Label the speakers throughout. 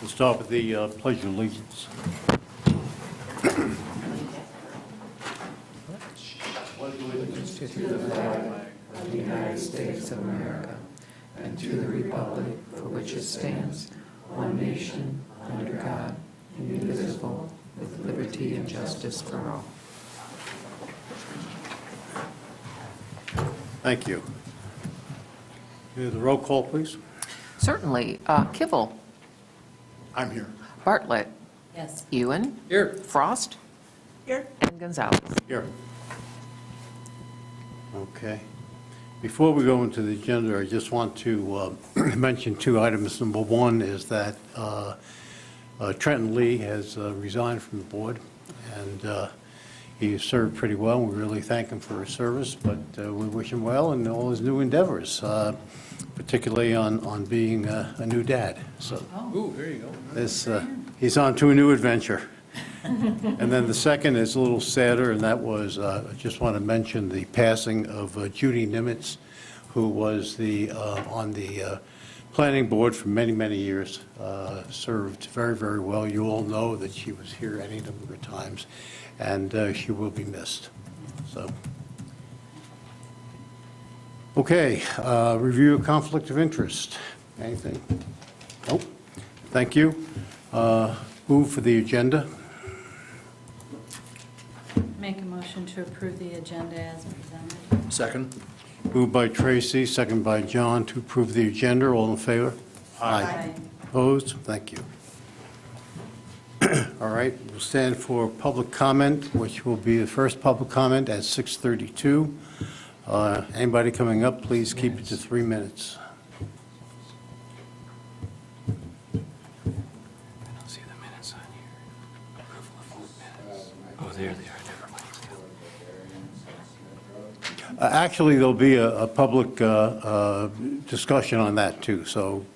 Speaker 1: We'll start with the Pledge of Allegiance.
Speaker 2: To the flag of the United States of America and to the republic for which it stands, one nation, under God, indivisible, with liberty and justice for all.
Speaker 1: Thank you. Do the roll call, please.
Speaker 3: Certainly. Kibble.
Speaker 1: I'm here.
Speaker 3: Bartlett.
Speaker 4: Yes.
Speaker 3: Ewan.
Speaker 1: Here.
Speaker 3: Frost.
Speaker 4: Here.
Speaker 3: And Gonzalez.
Speaker 1: Here. Okay. Before we go into the agenda, I just want to mention two items. Number one is that Trenton Lee has resigned from the board, and he served pretty well. We really thank him for his service, but we wish him well in all his new endeavors, particularly on being a new dad. So,
Speaker 5: Ooh, there you go.
Speaker 1: he's on to a new adventure. And then the second is a little sadder, and that was, I just want to mention the passing of Judy Nimitz, who was on the planning board for many, many years, served very, very well. You all know that she was here any number of times, and she will be missed. So, okay, review of conflict of interest. Anything? Nope. Thank you. Move for the agenda.
Speaker 4: Make a motion to approve the agenda as presented.
Speaker 5: Second.
Speaker 1: Moved by Tracy, second by John, to approve the agenda. All in favor?
Speaker 4: Aye.
Speaker 1: Opposed? Thank you. All right, we'll stand for public comment, which will be the first public comment at 6:32. Anybody coming up, please keep it to 3 minutes.
Speaker 2: I don't see the minutes on here. Approval of minutes. Oh, there they are. Never mind.
Speaker 1: Actually, there'll be a public discussion on that, too, so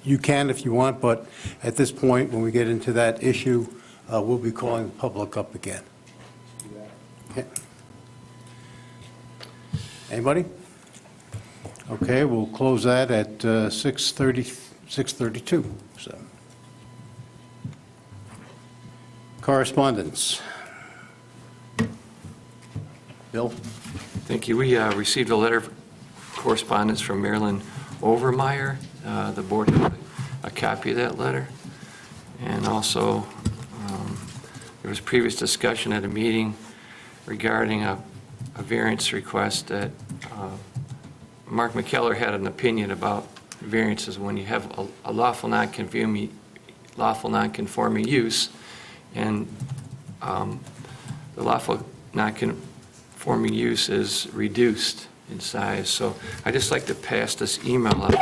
Speaker 1: you can if you want, but at this point, when we get into that issue, we'll be calling the public up again. Okay. Anybody? Okay, we'll close that at 6:32. So, correspondence. Bill?
Speaker 6: Thank you. We received a letter of correspondence from Marilyn Overmeyer. The board had a copy of that letter. And also, there was previous discussion at a meeting regarding a variance request that Mark McKellar had an opinion about variances when you have a lawful non-conforming use, and the lawful non-conforming use is reduced in size. So I'd just like to pass this email out.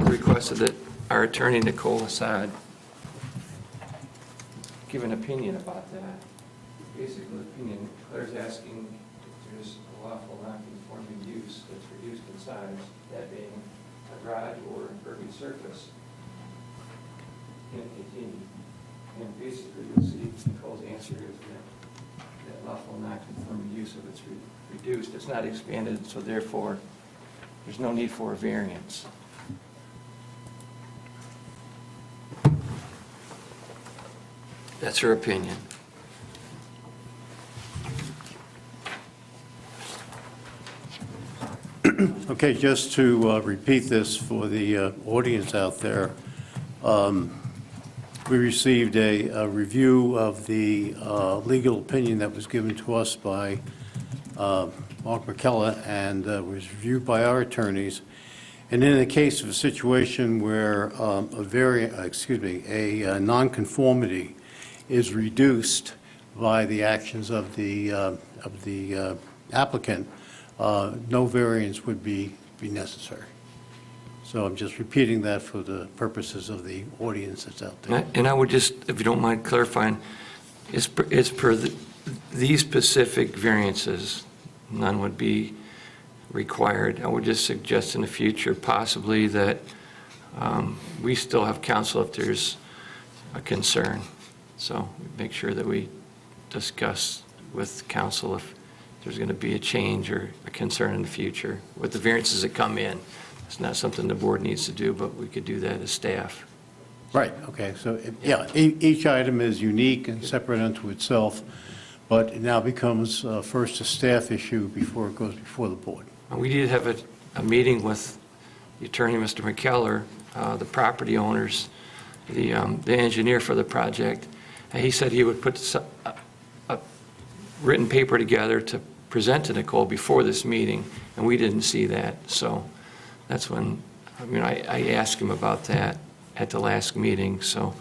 Speaker 6: Requested that our attorney, Nicole Assad, give an opinion about that. Basically, the opinion, Claire's asking if there's a lawful non-conforming use that's reduced in size, that being a garage or impervious surface, can continue. And basically, you'll see Nicole's answer is that lawful non-conforming use, if it's reduced, it's not expanded, so therefore, there's no need for a variance. That's her opinion.
Speaker 1: Okay, just to repeat this for the audience out there, we received a review of the legal opinion that was given to us by Mark McKellar, and was reviewed by our attorneys. And in the case of a situation where a nonconformity is reduced by the actions of the applicant, no variance would be necessary. So I'm just repeating that for the purposes of the audience that's out there.
Speaker 6: And I would just, if you don't mind clarifying, it's per these specific variances, none would be required. I would just suggest in the future possibly that we still have counsel if there's a concern. So make sure that we discuss with counsel if there's going to be a change or a concern in the future with the variances that come in. It's not something the board needs to do, but we could do that as staff.
Speaker 1: Right, okay, so, yeah, each item is unique and separate unto itself, but it now becomes first a staff issue before it goes before the board.
Speaker 6: We did have a meeting with the attorney, Mr. McKellar, the property owners, the engineer for the project, and he said he would put a written paper together to present to Nicole before this meeting, and we didn't see that. So that's when, I asked him about that at the last meeting. So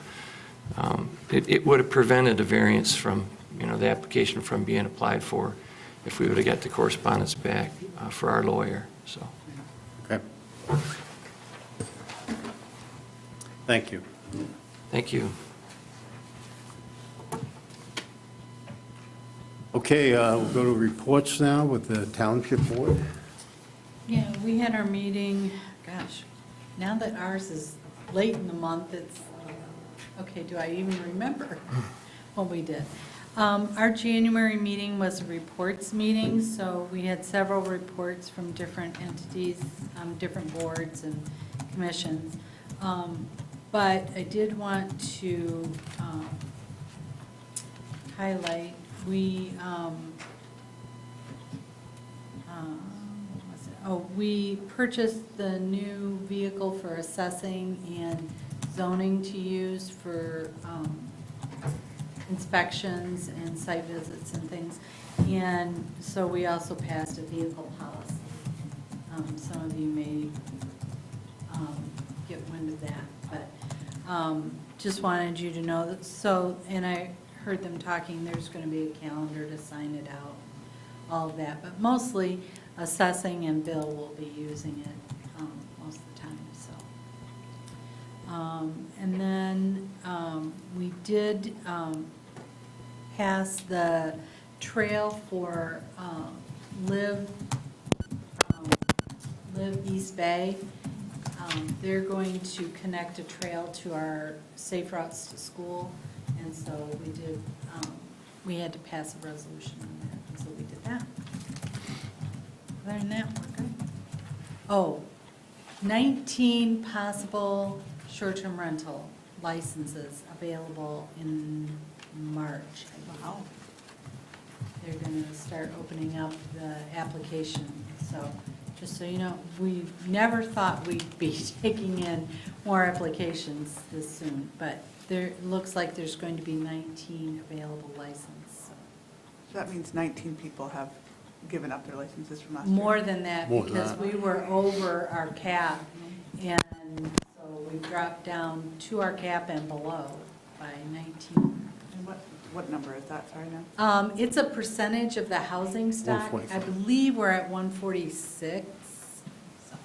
Speaker 6: it would have prevented a variance from, the application from being applied for if we would have got the correspondence back for our lawyer, so.
Speaker 1: Okay. Thank you.
Speaker 6: Thank you.
Speaker 1: Okay, we'll go to reports now with the township board.
Speaker 4: Yeah, we had our meeting, gosh, now that ours is late in the month, it's, okay, do I even remember what we did? Our January meeting was a reports meeting, so we had several reports from different entities, different boards and commissions. But I did want to highlight, we purchased the new vehicle for assessing and zoning to use for inspections and site visits and things. And so we also passed a vehicle policy. Some of you may get wind of that, but just wanted you to know that. So, and I heard them talking, there's going to be a calendar to sign it out, all of that. But mostly assessing and Bill will be using it most of the time, so. And then we did pass the trail for Live East Bay. They're going to connect a trail to our Safe Routes to School, and so we did, we had to pass a resolution on that, and so we did that. Other than that, we're good. Oh, 19 possible short-term rental licenses available in March. Wow. They're going to start opening up the application, so just so you know, we never thought we'd be taking in more applications this soon, but there, it looks like there's going to be 19 available licenses. So.
Speaker 7: So that means 19 people have given up their licenses from last year?
Speaker 4: More than that,
Speaker 1: More than
Speaker 4: because
Speaker 1: that.
Speaker 4: we were over our cap, and so we dropped down to our cap and below by 19.
Speaker 7: And what number is that, sorry now?
Speaker 4: It's a percentage of the housing stock.
Speaker 1: 145.
Speaker 4: I believe we're at 146. So.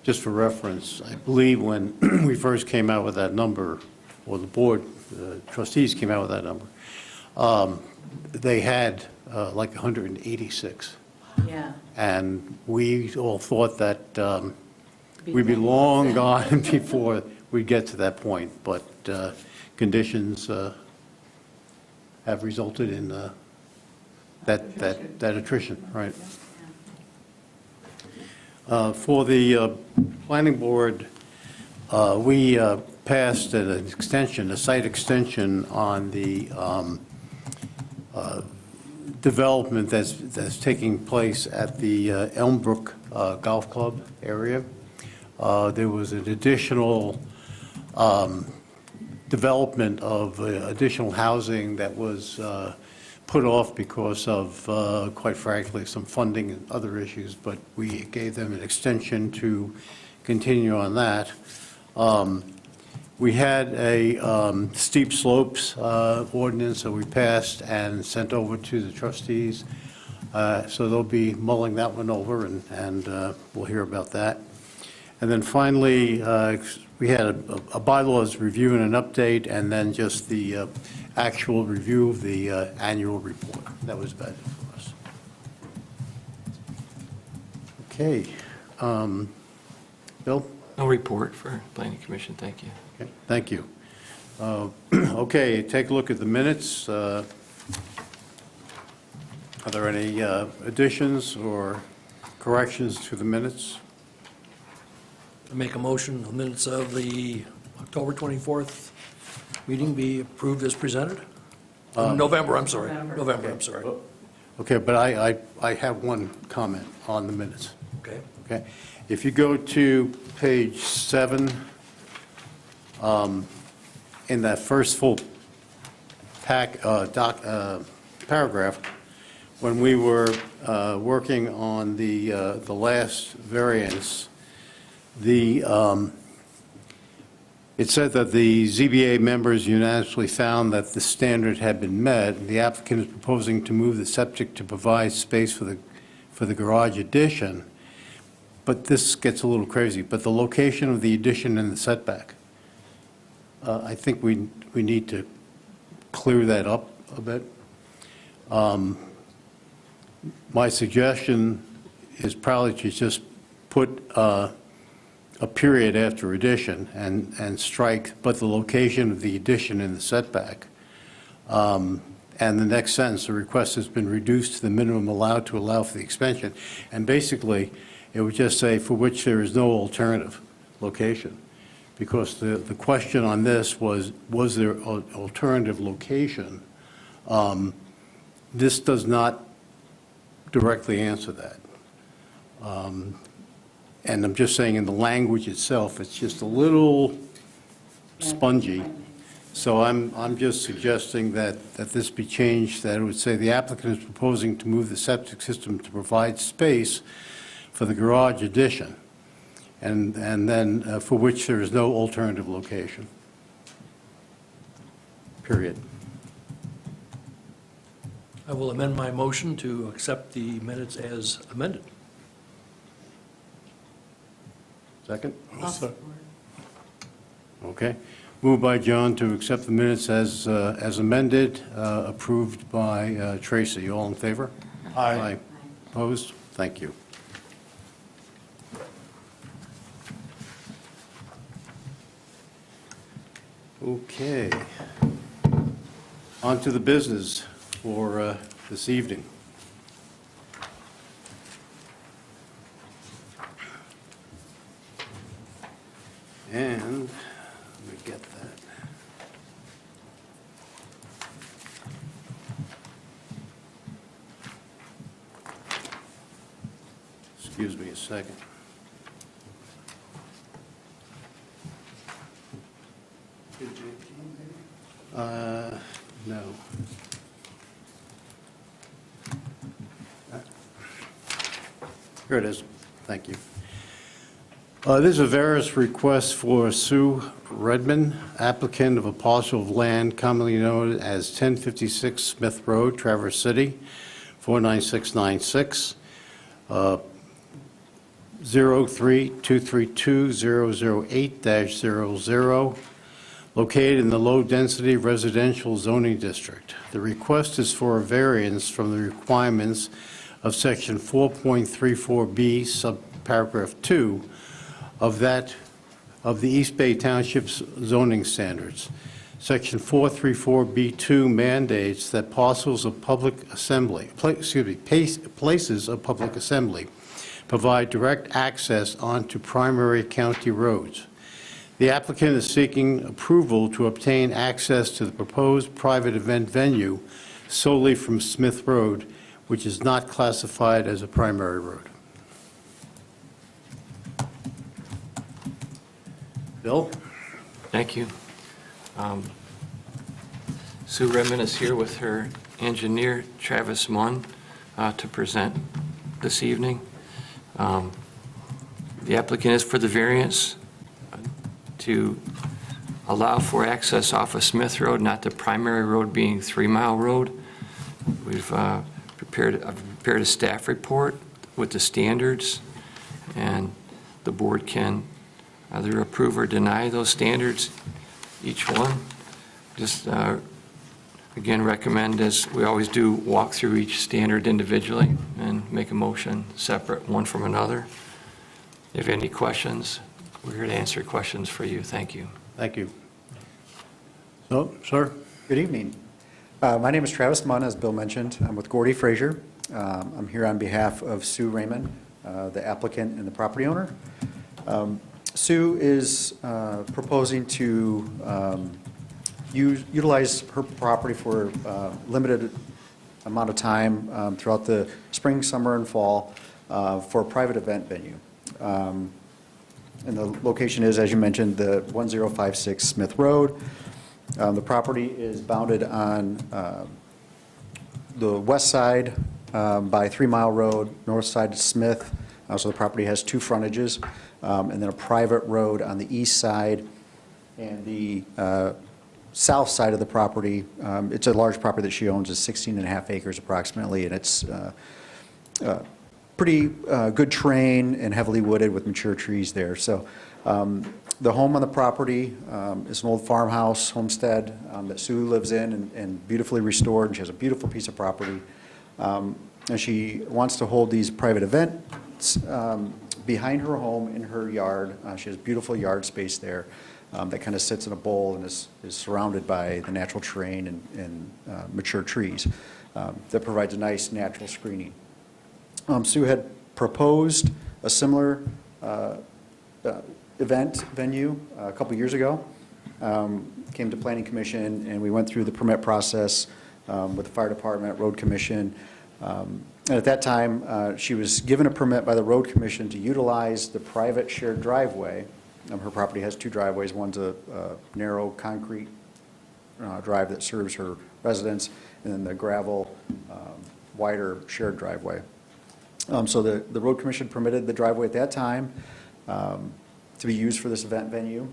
Speaker 1: Just for reference, I believe when we first came out with that number, or the board, the trustees came out with that number, they had like 186.
Speaker 4: Yeah.
Speaker 1: And we all thought that
Speaker 4: Be
Speaker 1: we'd be
Speaker 4: done.
Speaker 1: long gone before we'd get to that point. But conditions have resulted in that attrition, right? For the planning board, we passed an extension, a site extension on the development that's taking place at the Elmbrook Golf Club area. There was an additional development of additional housing that was put off because of, quite frankly, some funding and other issues, but we gave them an extension to continue on that. We had a steep slopes ordinance that we passed and sent over to the trustees, so they'll be mulling that one over, and we'll hear about that. And then finally, we had a bylaws review and an update, and then just the actual review of the annual report. That was about it for us. Okay. Bill?
Speaker 6: No report for Planning Commission, thank you.
Speaker 1: Okay, thank you. Okay, take a look at the minutes. Are there any additions or corrections to the minutes?
Speaker 8: I make a motion, the minutes of the October 24th meeting be approved as presented? November, I'm sorry. November, I'm sorry.
Speaker 1: Okay, but I have one comment on the minutes.
Speaker 8: Okay.
Speaker 1: Okay, if you go to page 7, in that first full paragraph, when we were working on the last variance, it said that the ZBA members unanimously found that the standard had been met. The applicant is proposing to move the septic to provide space for the garage addition. But this gets a little crazy, but the location of the addition and the setback. I think we need to clear that up a bit. My suggestion is probably to just put a period after addition and strike, but the location of the addition and the setback. And the next sentence, the request has been reduced to the minimum allowed to allow for the expansion. And basically, it would just say for which there is no alternative location. Because the question on this was there an alternative location? This does not directly answer that. And I'm just saying in the language itself, it's just a little spongy. So I'm just suggesting that this be changed, that it would say the applicant is proposing to move the septic system to provide space for the garage addition, and then for which there is no alternative location. Period.
Speaker 8: I will amend my motion to accept the minutes as amended.
Speaker 1: Second? Okay. Moved by John to accept the minutes as amended, approved by Tracy. All in favor? Aye. Opposed? Thank you. Okay. On to the business for this evening. And let me get that. Excuse me a second. No. Here it is. Thank you. This is a various request for Sue Redmond, applicant of a parcel of land commonly known as 1056 Smith Road, Traverse City, 49696, 03232-008-00, located in the low-density residential zoning district. The request is for a variance from the requirements of Section 4.34B, subparagraph 2, of the East Bay Township's zoning standards. Section 434B2 mandates that parcels of public assembly, places of public assembly, provide direct access onto primary county roads. The applicant is seeking approval to obtain access to the proposed private event venue solely from Smith Road, which is not classified as a primary road. Bill?
Speaker 6: Thank you. Sue Redmond is here with her engineer, Travis Munn, to present this evening. The applicant is for the variance to allow for access off of Smith Road, not the primary road being 3 Mile Road. I've prepared a staff report with the standards, and the board can either approve or deny those standards, each one. Just, again, recommend, as we always do, walk through each standard individually and make a motion separate, one from another. If you have any questions, we're here to answer questions for you. Thank you.
Speaker 1: Thank you. So, sir?
Speaker 9: Good evening. My name is Travis Munn, as Bill mentioned. I'm with Gordy Frazier. I'm here on behalf of Sue Raymond, the applicant and the property owner. Sue is proposing to utilize her property for limited amount of time throughout the spring, summer, and fall for a private event venue. And the location is, as you mentioned, the 1056 Smith Road. The property is bounded on the west side by 3 Mile Road, north side is Smith. So the property has 2 frontages, and then a private road on the east side. And the south side of the property, it's a large property that she owns, is 16.5 acres approximately, and it's pretty good terrain and heavily wooded with mature trees there. So the home on the property is an old farmhouse homestead that Sue lives in and beautifully restored. She has a beautiful piece of property. And she wants to hold these private events behind her home in her yard. She has beautiful yard space there that kind of sits in a bowl and is surrounded by the natural terrain and mature trees that provides a nice natural screening. Sue had proposed a similar event venue a couple years ago. Came to Planning Commission, and we went through the permit process with the Fire Department, Road Commission. And at that time, she was given a permit by the Road Commission to utilize the private shared driveway. Her property has 2 driveways. One's a narrow concrete drive that serves her residents, and then the gravel, wider shared driveway. So the Road Commission permitted the driveway at that time to be used for this event venue.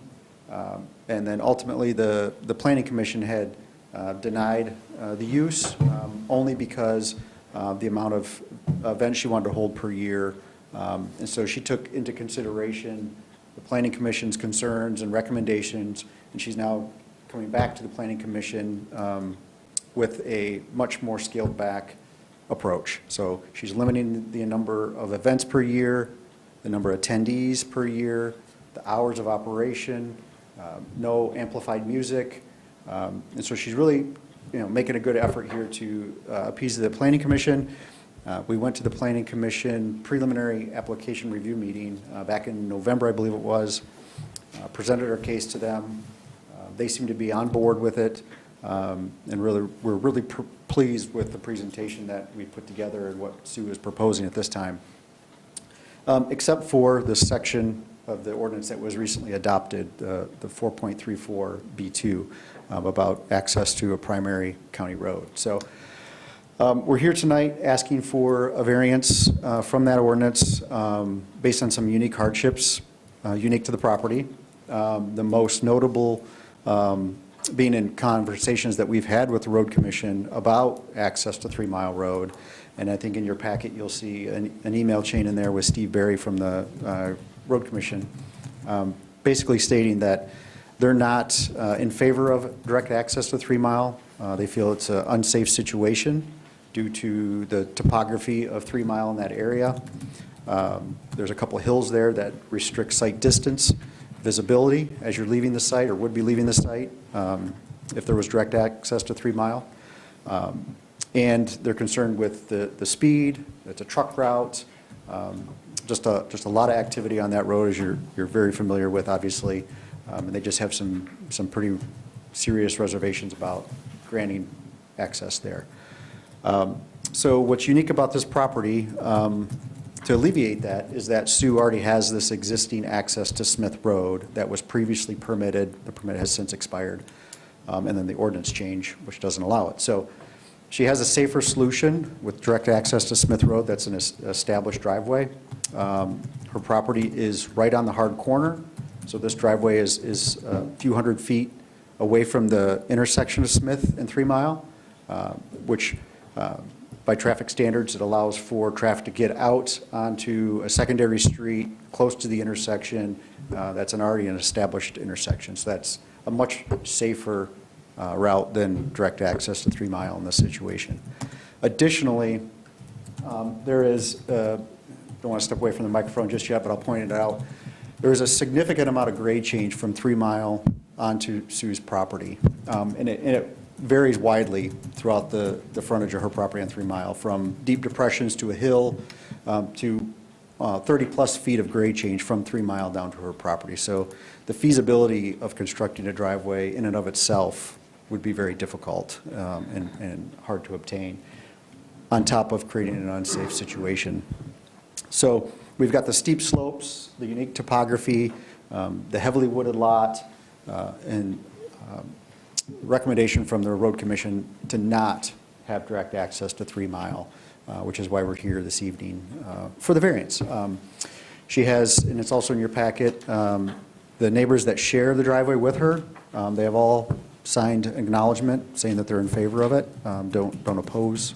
Speaker 9: And then ultimately, the Planning Commission had denied the use only because the amount of events she wanted to hold per year. And so she took into consideration the Planning Commission's concerns and recommendations, and she's now coming back to the Planning Commission with a much more scaled back approach. So she's limiting the number of events per year, the number of attendees per year, the hours of operation, no amplified music. And so she's really, making a good effort here to appease the Planning Commission. We went to the Planning Commission preliminary application review meeting back in November, I believe it was, presented our case to them. They seem to be on board with it, and we're really pleased with the presentation that we put together and what Sue is proposing at this time, except for the section of the ordinance that was recently adopted, the 4.34B2, about access to a primary county road. So we're here tonight asking for a variance from that ordinance based on some unique hardships unique to the property. The most notable being in conversations that we've had with the Road Commission about access to 3 Mile Road. And I think in your packet you'll see an email chain in there with Steve Berry from the Road Commission, basically stating that they're not in favor of direct access to 3 Mile. They feel it's an unsafe situation due to the topography of 3 Mile in that area. There's a couple hills there that restrict site distance, visibility as you're leaving the site or would be leaving the site if there was direct access to 3 Mile. And they're concerned with the speed. It's a truck route. Just a lot of activity on that road, as you're very familiar with, obviously. And they just have some pretty serious reservations about granting access there. So what's unique about this property, to alleviate that, is that Sue already has this existing access to Smith Road that was previously permitted. The permit has since expired. And then the ordinance change, which doesn't allow it. So she has a safer solution with direct access to Smith Road. That's an established driveway. Her property is right on the hard corner. So this driveway is a few hundred feet away from the intersection of Smith and 3 Mile, which by traffic standards, it allows for traffic to get out onto a secondary street close to the intersection. That's already an established intersection. So that's a much safer route than direct access to 3 Mile in this situation. Additionally, there is, don't want to step away from the microphone just yet, but I'll point it out. There is a significant amount of grade change from 3 Mile onto Sue's property. And it varies widely throughout the frontage of her property on 3 Mile, from deep depressions to a hill to 30-plus feet of grade change from 3 Mile down to her property. So the feasibility of constructing a driveway in and of itself would be very difficult and hard to obtain, on top of creating an unsafe situation. So we've got the steep slopes, the unique topography, the heavily wooded lot, and recommendation from the Road Commission to not have direct access to 3 Mile, which is why we're here this evening for the variance. She has, and it's also in your packet, the neighbors that share the driveway with her, they have all signed acknowledgement saying that they're in favor of it, don't oppose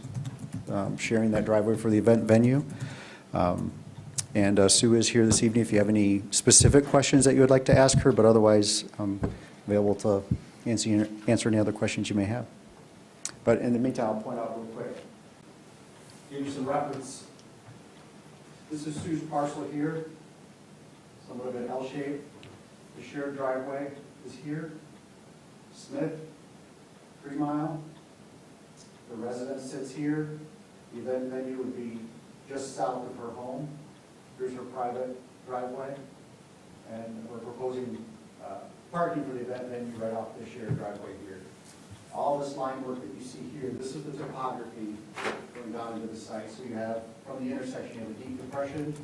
Speaker 9: sharing that driveway for the event venue. And Sue is here this evening if you have any specific questions that you would like to ask her, but otherwise I'm available to answer any other questions you may have. But in the meantime, I'll point out real quick, give you some reference. This is Sue's parcel here, somewhat of an L shape. The shared driveway is here. Smith, 3 Mile. The residence sits here. The event venue would be just south of her home. Here's her private driveway. And we're proposing parking for the event venue right off the shared driveway here. All this line work that you see here, this is the topography going down into the site. So you have, from the intersection, you have a deep depression.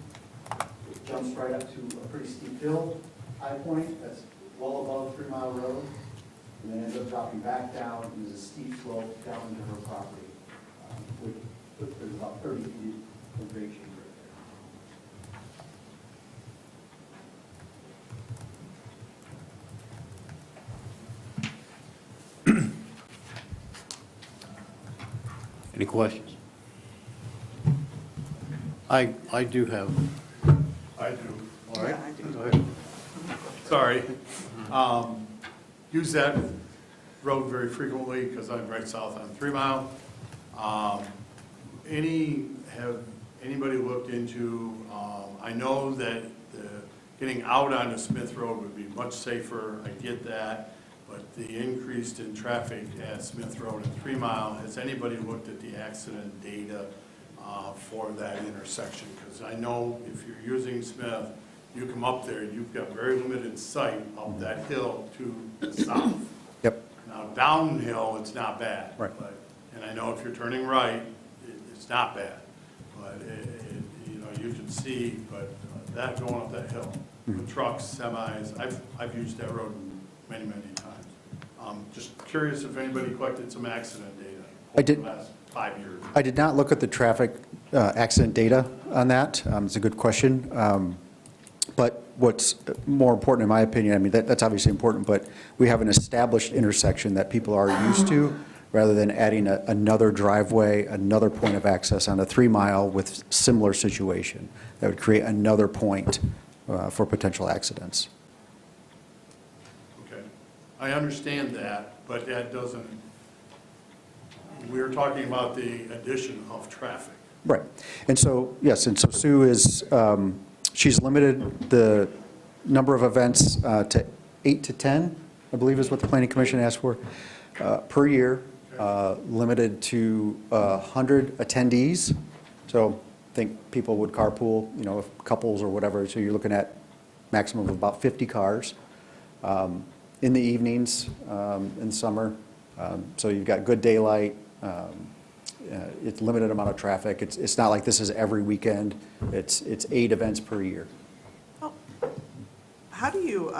Speaker 9: It jumps right up to a pretty steep hill, high point, that's well above 3 Mile Road. And then ends up dropping back down, and there's a steep slope down into her property, which there's about 30 feet of grade change right there.
Speaker 1: Any questions? I do have.
Speaker 10: I do. All right.
Speaker 7: Yeah, I do.
Speaker 1: Go ahead.
Speaker 10: Sorry. Use that road very frequently because I'm right south on 3 Mile. Have anybody looked into, I know that getting out onto Smith Road would be much safer, I get that, but the increase in traffic at Smith Road and 3 Mile, has anybody looked at the accident data for that intersection? Because I know if you're using Smith, you come up there, you've got very limited sight up that hill to the south.
Speaker 9: Yep.
Speaker 10: Now, downhill, it's not bad.
Speaker 9: Right.
Speaker 10: And I know if you're turning right, it's not bad. But, you can see, but that going up that hill, with trucks, semis, I've used that road many, many times. Just curious if anybody collected some accident data
Speaker 9: I
Speaker 10: over
Speaker 9: did.
Speaker 10: the last 5 years.
Speaker 9: I did not look at the traffic accident data on that. It's a good question. But what's more important, in my opinion, I mean, that's obviously important, but we have an established intersection that people are used to, rather than adding another driveway, another point of access on a 3 Mile with similar situation. That would create another point for potential accidents.
Speaker 10: Okay. I understand that, but that doesn't, we're talking about the addition of traffic.
Speaker 9: Right. And so, yes, and so Sue is, she's limited the number of events to 8 to 10, I believe is what the Planning Commission asked for, per year, limited to 100 attendees. So I think people would carpool, if couples or whatever, so you're looking at maximum of about 50 cars. In the evenings, in summer, so you've got good daylight, it's limited amount of traffic. It's not like this is every weekend. It's 8 events per year.
Speaker 7: Oh, how do you,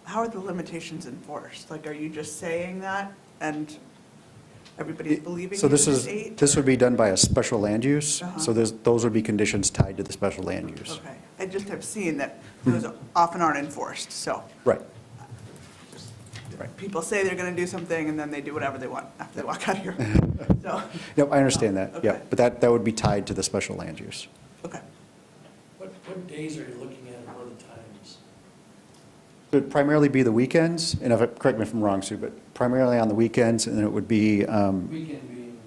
Speaker 7: how are the limitations enforced? Like, are you just saying that and everybody's believing
Speaker 9: So
Speaker 7: it
Speaker 9: this
Speaker 7: is
Speaker 9: is,
Speaker 7: 8?
Speaker 9: this would be done by a special land use.
Speaker 7: Uh-huh.
Speaker 9: So those would be conditions tied to the special land use.
Speaker 7: Okay, I just have seen that those often aren't enforced, so.
Speaker 9: Right. Right.
Speaker 7: People say they're gonna do something and then they do whatever they want after they walk out of here. So,
Speaker 9: Yep, I understand that.
Speaker 7: Okay.
Speaker 9: Yeah, but that would be tied to the special land use.
Speaker 7: okay.
Speaker 8: What days are you looking at, and what are the times?
Speaker 9: It would primarily be the weekends, and correct me if I'm wrong, Sue, but primarily on the weekends, and then it would be
Speaker 8: Weekend being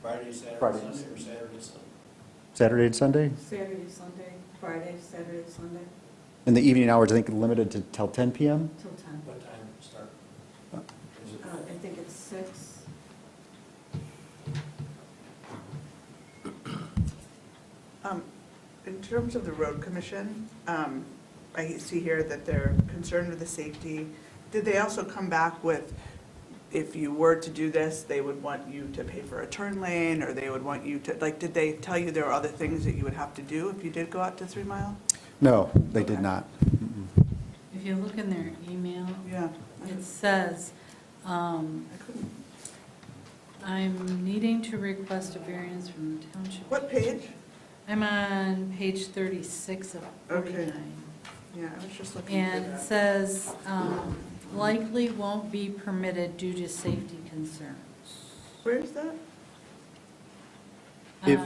Speaker 8: Friday, Saturday,
Speaker 9: Friday.
Speaker 8: Sunday, or Saturday, Sunday?
Speaker 9: Saturday and Sunday.
Speaker 11: Saturday, Sunday, Friday, Saturday, Sunday,
Speaker 9: In the evening hours, I think limited to till 10 p.m.
Speaker 11: till 10.
Speaker 8: What time start? Is it
Speaker 11: I think it's 6.
Speaker 7: In terms of the road commission, I see here that they're concerned with the safety. Did they also come back with, if you were to do this, they would want you to pay for a turn lane, or they would want you to, like, did they tell you there are other things that you would have to do if you did go out to 3 Mile?
Speaker 9: No, they did
Speaker 7: Okay.
Speaker 9: not.
Speaker 4: If you look in their email,
Speaker 7: Yeah.
Speaker 4: it says,
Speaker 7: I couldn't,
Speaker 4: I'm needing to request a variance from the township.
Speaker 7: what page?
Speaker 4: I'm on page 36 of
Speaker 7: Okay.
Speaker 4: 49.
Speaker 7: Yeah, I was just looking for
Speaker 4: And it
Speaker 7: that.
Speaker 4: says, likely won't be permitted due to safety concerns.
Speaker 7: Where is that?
Speaker 1: If-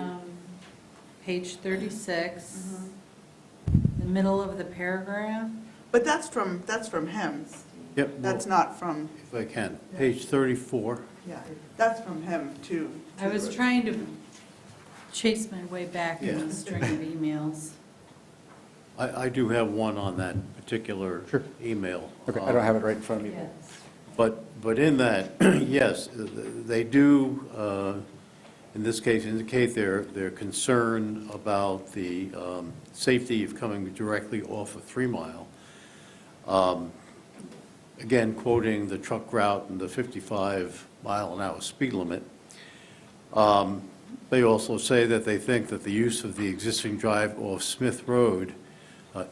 Speaker 4: Page 36,
Speaker 7: Mhm.
Speaker 4: the middle of the paragraph.
Speaker 7: But that's from him.
Speaker 1: Yep.
Speaker 7: That's not from,
Speaker 1: If I can, page 34.
Speaker 7: yeah, that's from him to
Speaker 4: I was
Speaker 7: the-
Speaker 4: trying to chase my way back in
Speaker 1: Yeah.
Speaker 4: the string of emails.
Speaker 1: I do have one on that particular
Speaker 9: Sure.
Speaker 1: email.
Speaker 9: Okay, I don't have it right in front of me.
Speaker 4: Yes.
Speaker 1: But in that, yes, they do, in this case, indicate their concern about the safety of coming directly off of 3 Mile. Again, quoting the truck route and the 55-mile-an-hour speed limit. They also say that they think that the use of the existing drive off Smith Road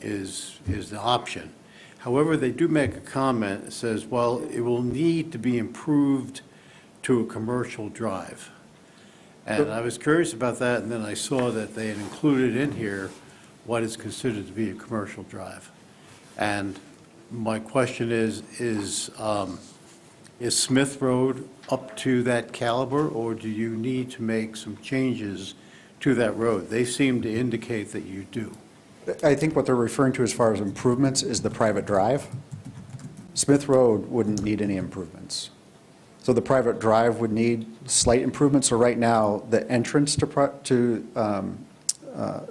Speaker 1: is the option. However, they do make a comment that says, well, it will need to be improved to a commercial drive. And I was curious about that, and then I saw that they had included in here what is considered to be a commercial drive. And my question is Smith Road up to that caliber, or do you need to make some changes to that road? They seem to indicate that you do.
Speaker 9: I think what they're referring to as far as improvements is the private drive. Smith Road wouldn't need any improvements. So the private drive would need slight improvements. So right now, the entrance to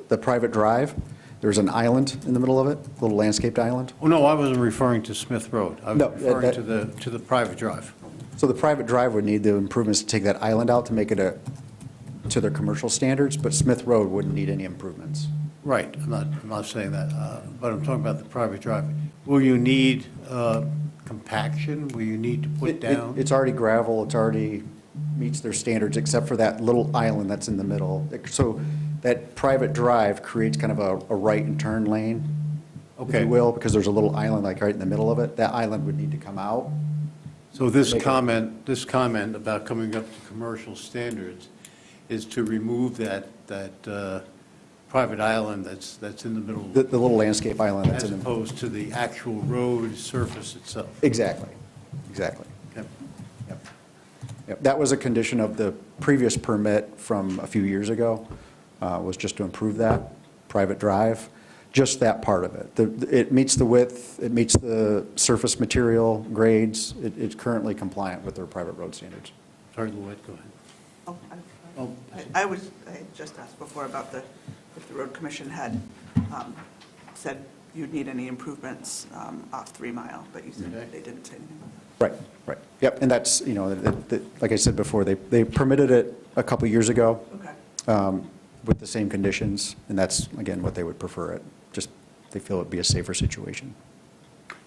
Speaker 9: the private drive, there's an island in the middle of it, a little landscaped island.
Speaker 1: Oh, no, I wasn't referring to Smith Road. I was
Speaker 9: No,
Speaker 1: referring to the private drive.
Speaker 9: So the private drive would need the improvements to take that island out to make it to their commercial standards, but Smith Road wouldn't need any improvements.
Speaker 1: Right, I'm not saying that, but I'm talking about the private drive. Will you need compaction? Will you need to put down?
Speaker 9: It's already gravel, it's already meets their standards, except for that little island that's in the middle. So that private drive creates kind of a right and turn lane, if
Speaker 1: Okay.
Speaker 9: you will, because there's a little island like right in the middle of it. That island would need to come out.
Speaker 1: So this
Speaker 9: Make it-
Speaker 1: comment about coming up to commercial standards is to remove that private island that's in the middle,
Speaker 9: The little landscape island that's
Speaker 1: as
Speaker 9: in the.
Speaker 1: opposed to the actual road surface itself.
Speaker 9: Exactly, exactly.
Speaker 1: Yep.
Speaker 9: Yep, that was a condition of the previous permit from a few years ago, was just to improve that private drive, just that part of it. It meets the width, it meets the surface material grades, it's currently compliant with their private road standards.
Speaker 1: Sorry, Louette, go ahead.
Speaker 7: Oh,
Speaker 1: Oh,
Speaker 7: I just asked before about if the road commission had said you'd need any improvements off 3 Mile, but you said
Speaker 1: Okay.
Speaker 7: they didn't say anything about that.
Speaker 9: Right. Yep, and that's, like I said before, they permitted it a couple years ago
Speaker 7: Okay.
Speaker 9: with the same conditions, and that's, again, what they would prefer it. Just, they feel it'd be a safer situation.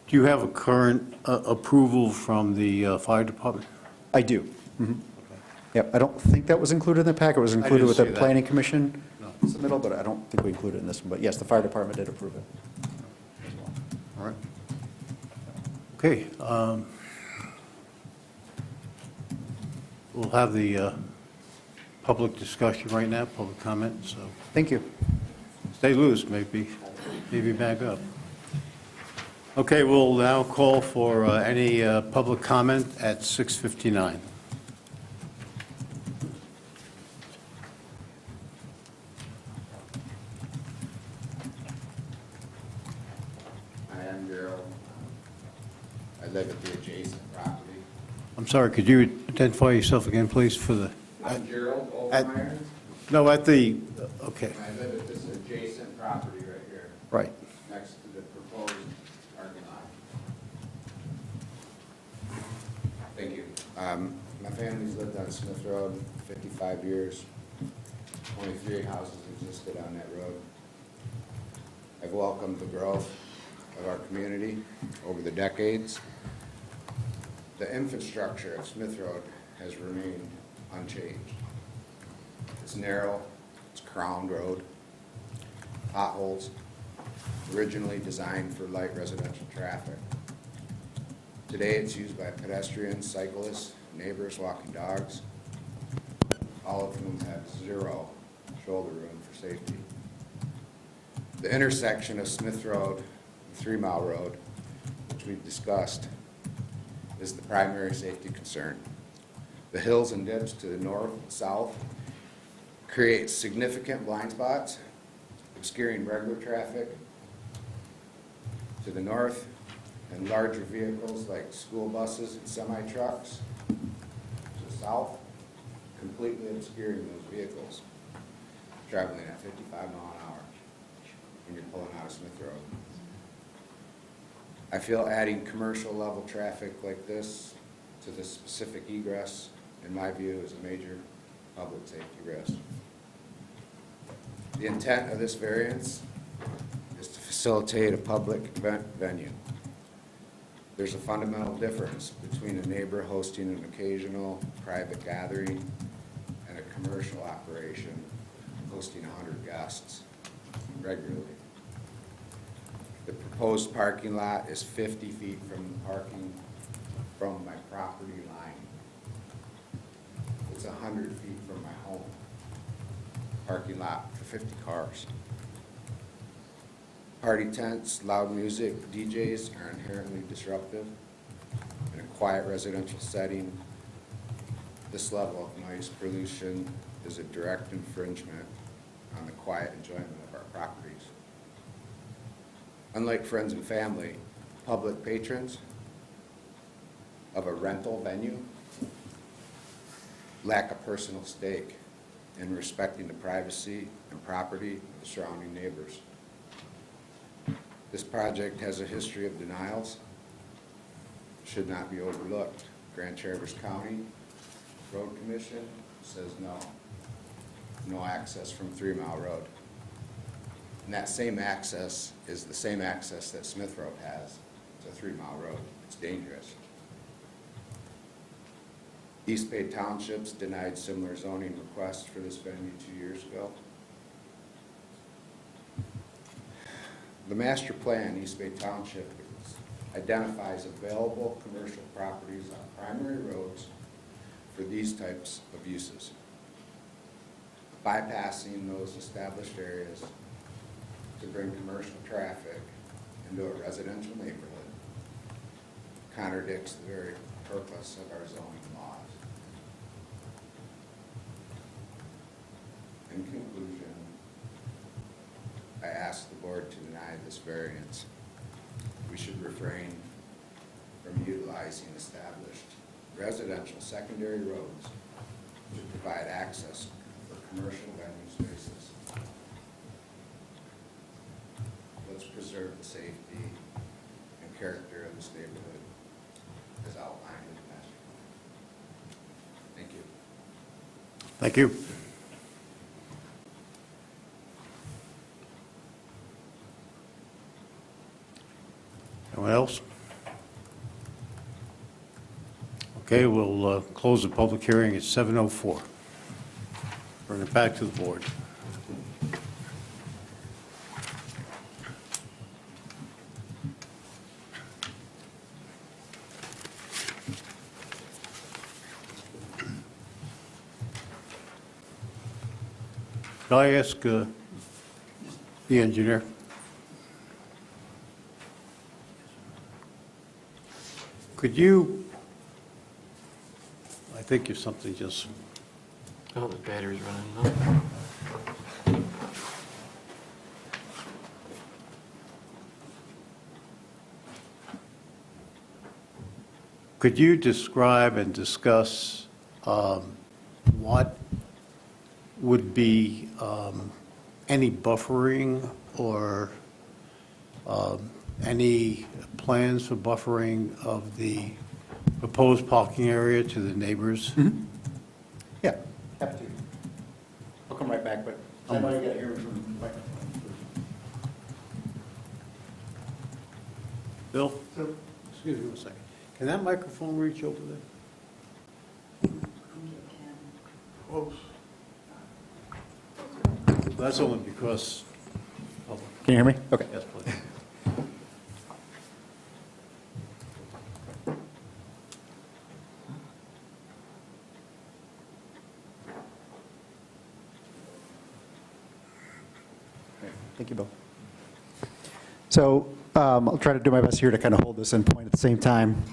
Speaker 1: Do you have a current approval from the fire department?
Speaker 9: I do. Mhm. Yep, I don't think that was included in the packet. It was included
Speaker 1: didn't
Speaker 9: with the
Speaker 1: see that.
Speaker 9: planning commission
Speaker 1: No.
Speaker 9: submittal, but I don't think we included it in this one. But yes, the fire department did approve it.
Speaker 1: All right. Okay. We'll have the public discussion right now, public comment, so
Speaker 9: Thank you.
Speaker 1: stay loose, maybe back up. Okay, we'll now call for any public comment at 6:59.
Speaker 12: Hi, I'm Gerald. I live at the adjacent property.
Speaker 1: I'm sorry, could you identify yourself again, please, for the,
Speaker 12: I'm Gerald
Speaker 1: At-
Speaker 12: Overmeyer.
Speaker 1: no, at the, okay,
Speaker 12: I live at this adjacent property right here,
Speaker 1: right.
Speaker 12: next to the proposed parking lot. Thank you. My family's lived on Smith Road 55 years. 23 houses existed on that road. I've welcomed the growth of our community over the decades. The infrastructure of Smith Road has remained unchanged. It's narrow, it's crowned road, potholes, originally designed for light residential traffic. Today, it's used by pedestrians, cyclists, neighbors walking dogs, all of whom have zero shoulder room for safety. The intersection of Smith Road and 3 Mile Road, which we've discussed, is the primary safety concern. The hills and dips to the north and south create significant blind spots, obscuring regular traffic to the north, and larger vehicles like school buses and semi-trucks to the south, completely obscuring those vehicles traveling at 55 miles an hour when you're pulling out of Smith Road. I feel adding commercial level traffic like this to the specific egress, in my view, is a major public safety risk. The intent of this variance is to facilitate a public event venue. There's a fundamental difference between a neighbor hosting an occasional private gathering and a commercial operation hosting 100 guests regularly. The proposed parking lot is 50 feet from my property line. It's 100 feet from my home. Parking lot for 50 cars. Party tents, loud music, DJs are inherently disruptive. In a quiet residential setting, this level of noise pollution is a direct infringement on the quiet enjoyment of our properties. Unlike friends and family, public patrons of a rental venue lack a personal stake in respecting the privacy and property of the surrounding neighbors. This project has a history of denials, should not be overlooked. Grand Traverse County Road Commission says no. No access from 3 Mile Road. And that same access is the same access that Smith Road has to 3 Mile Road. It's dangerous. East Bay Townships denied similar zoning requests for this venue 2 years ago. The master plan, East Bay Township, identifies available commercial properties on primary roads for these types of uses. Bypassing those established areas to bring commercial traffic into a residential neighborhood contradicts the very purpose of our zoning laws. In conclusion, I ask the board to deny this variance. We should refrain from utilizing established residential secondary roads to provide access for commercial venue spaces. Let's preserve the safety and character of this neighborhood as outlined in the master plan. Thank you.
Speaker 1: Thank you. Anyone else? Okay, we'll close the public hearing at 7:04. Bring it back to the board. Could I ask the engineer? Could you, I think if something just,
Speaker 5: Oh, the battery's running low.
Speaker 1: could you describe and discuss what would be any buffering or any plans for buffering of the proposed parking area to the neighbors?
Speaker 9: Yeah, happy to. I'll come right back, but I know you got to hear from the microphone.
Speaker 1: Bill? Excuse me one second. Can that microphone reach over there?
Speaker 10: Close.
Speaker 1: That's only because.
Speaker 9: Can you hear me? Okay.
Speaker 1: Yes, please.
Speaker 9: Thank you, Bill. So I'll try to do my best here to kind of hold this in point at the same time.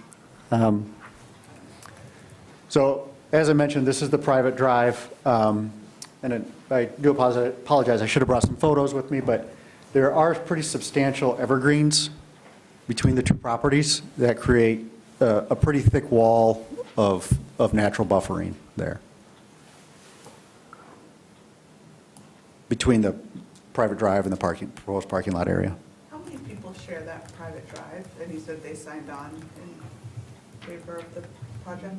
Speaker 9: So as I mentioned, this is the private drive. I do apologize, I should have brought some photos with me, but there are pretty substantial evergreens between the two properties that create a pretty thick wall of natural buffering there between the private drive and the proposed parking lot area.
Speaker 7: How many people share that private drive? And you said they signed on in favor of the project?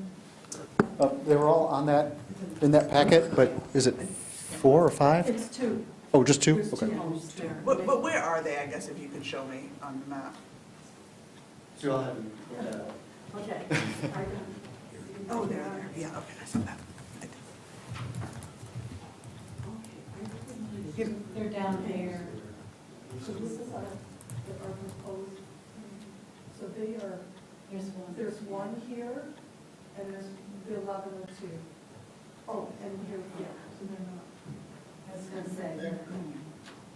Speaker 9: They were all on that, in that packet, but is it 4 or 5?
Speaker 11: It's two.
Speaker 9: Oh, just 2?
Speaker 11: There's
Speaker 9: Okay.
Speaker 11: two homes there.
Speaker 7: But where are they, I guess, if you could show me on the map?
Speaker 11: Okay.
Speaker 7: Oh, there. Yeah, okay, I saw that.
Speaker 4: They're down there.
Speaker 11: So this is our proposed, so they are, there's one here, and there's the 11 and 2. Oh, and here, yeah, so they're not.
Speaker 4: I was going to say,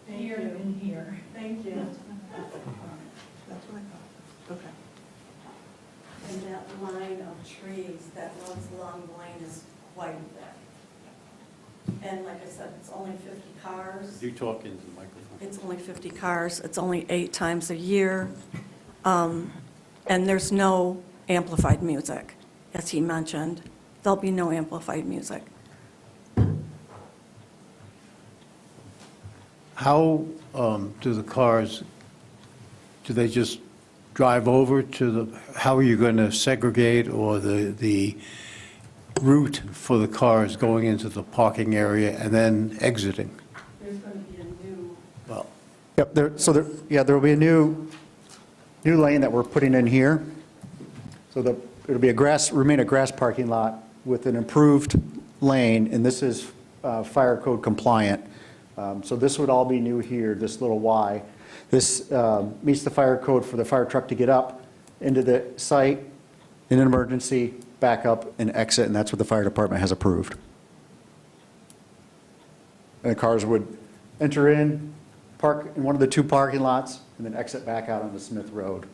Speaker 11: Thank
Speaker 4: here
Speaker 11: you.
Speaker 4: and here.
Speaker 11: Thank you.
Speaker 7: That's what I thought. Okay.
Speaker 11: And that line of trees that runs along the lane is quite a bit. And like I said, it's only 50 cars.
Speaker 1: You talk into the microphone.
Speaker 11: It's only 50 cars. It's only 8 times a year. And there's no amplified music, as he mentioned. There'll be no amplified music.
Speaker 1: How do the cars, do they just drive over to the, how are you going to segregate, or the route for the cars going into the parking area and then exiting?
Speaker 11: There's going to be a new,
Speaker 1: Well,
Speaker 9: Yep, there will be a new lane that we're putting in here. So it'll be remain a grass parking lot with an improved lane, and this is fire code compliant. So this would all be new here, this little Y. This meets the fire code for the fire truck to get up into the site in an emergency, back up and exit, and that's what the fire department has approved. And the cars would enter in, park in one of the 2 parking lots, and then exit back out onto Smith Road.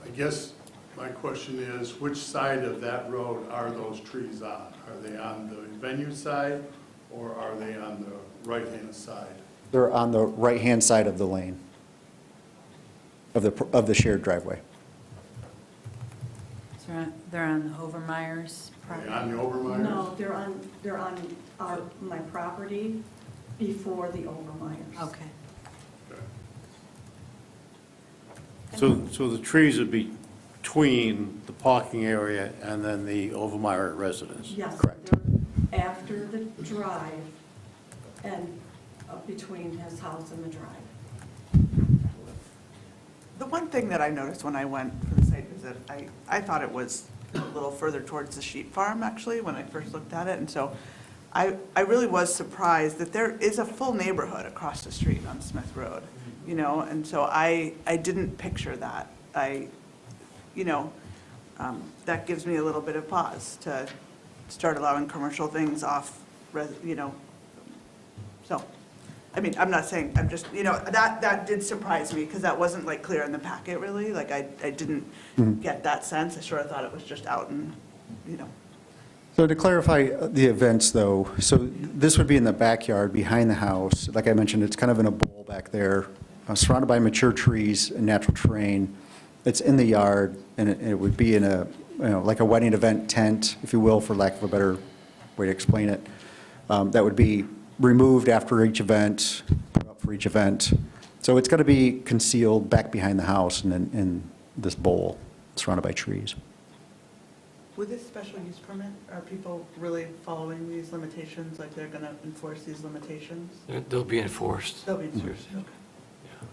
Speaker 10: I guess my question is, which side of that road are those trees on? Are they on the venue side, or are they on the right-hand side?
Speaker 9: They're on the right-hand side of the lane, of the shared driveway.
Speaker 4: They're on the Overmeyer's
Speaker 10: Are they
Speaker 4: property.
Speaker 10: on the Obermeyers?
Speaker 11: no, they're on my property before the Overmeyers.
Speaker 4: Okay.
Speaker 10: Okay.
Speaker 1: so the trees would be between the parking area and then the Overmeyer residence?
Speaker 11: Yes.
Speaker 9: Correct.
Speaker 11: They're after the drive and between his house and the drive.
Speaker 7: The one thing that I noticed when I went for the site visit, I thought it was a little further towards the sheep farm, actually, when I first looked at it. And so I really was surprised that there is a full neighborhood across the street on Smith Road, you know? And so I didn't picture that. That gives me a little bit of pause to start allowing commercial things off, so. I mean, I'm not saying, I'm just, that did surprise me, because that wasn't like clear in the packet, really. Like, I didn't get that sense. I sort of thought it was just out and,
Speaker 9: So to clarify the events, though, so this would be in the backyard behind the house. Like I mentioned, it's kind of in a bowl back there, surrounded by mature trees and natural terrain. It's in the yard, and it would be in like a wedding event tent, if you will, for lack of a better way to explain it. That would be removed after each event, put up for each event. So it's going to be concealed back behind the house and in this bowl surrounded by trees.
Speaker 7: With this special use permit, are people really following these limitations, like they're gonna enforce these limitations?
Speaker 5: They'll be enforced.
Speaker 7: They'll be enforced,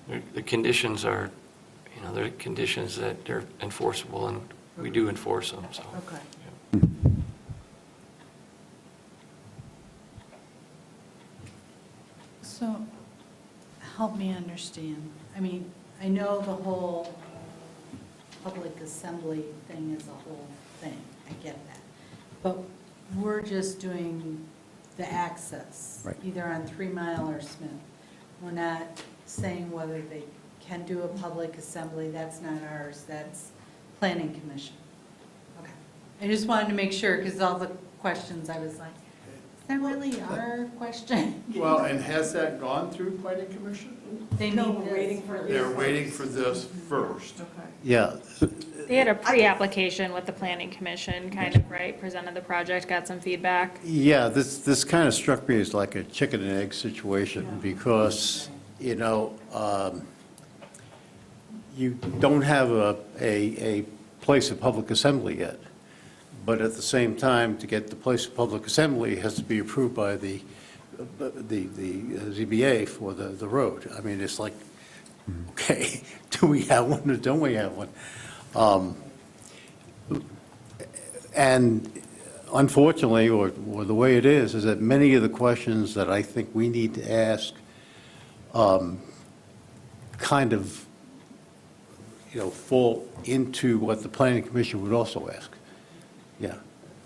Speaker 7: okay.
Speaker 5: The conditions are, they're conditions that they're enforceable, and we do enforce them, so.
Speaker 7: Okay.
Speaker 4: So, help me understand. I mean, I know the whole public assembly thing is a whole thing. I get that. But we're just doing the access.
Speaker 9: Right.
Speaker 4: Either on 3 Mile or Smith. We're not saying whether they can do a public assembly. That's not ours. That's Planning Commission. Okay. I just wanted to make sure, because all the questions, I was like, is that really our question?
Speaker 10: Well, and has that gone through planning commission?
Speaker 4: They
Speaker 11: No,
Speaker 4: need
Speaker 11: we're
Speaker 4: this
Speaker 11: waiting for
Speaker 4: first.
Speaker 10: They're waiting for this first.
Speaker 7: Okay.
Speaker 1: Yeah,
Speaker 13: They had a pre-application with the planning commission, kind of, right, presented the project, got some feedback.
Speaker 1: yeah, this kind of struck me as like a chicken and egg situation, because, you don't have a place of public assembly yet. But at the same time, to get the place of public assembly, it has to be approved by the ZBA for the road. I mean, it's like, okay, do we have one or don't we have one? And unfortunately, or the way it is that many of the questions that I think we need to ask kind of, fall into what the planning commission would also ask. Yeah.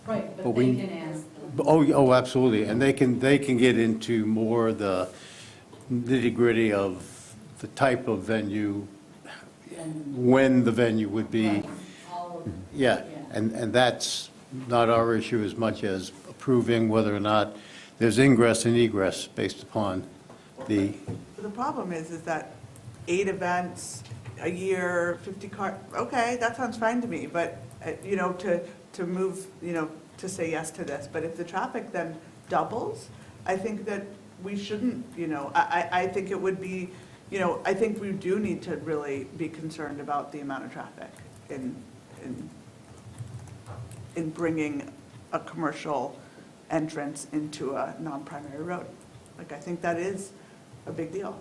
Speaker 4: Right,
Speaker 1: But
Speaker 4: but
Speaker 1: we-
Speaker 4: they can ask them.
Speaker 1: Oh, absolutely, and they can get into more the nitty-gritty of the type of venue, when the venue would be,
Speaker 4: All of it.
Speaker 1: yeah, and that's not our issue as much as approving whether or not there's ingress and egress based upon the,
Speaker 7: But the problem is that 8 events a year, 50 car, okay, that sounds fine to me, but, to move, to say yes to this. But if the traffic then doubles, I think that we shouldn't, I think it would be, I think we do need to really be concerned about the amount of traffic in bringing a commercial entrance into a non-primary road. Like, I think that is a big deal.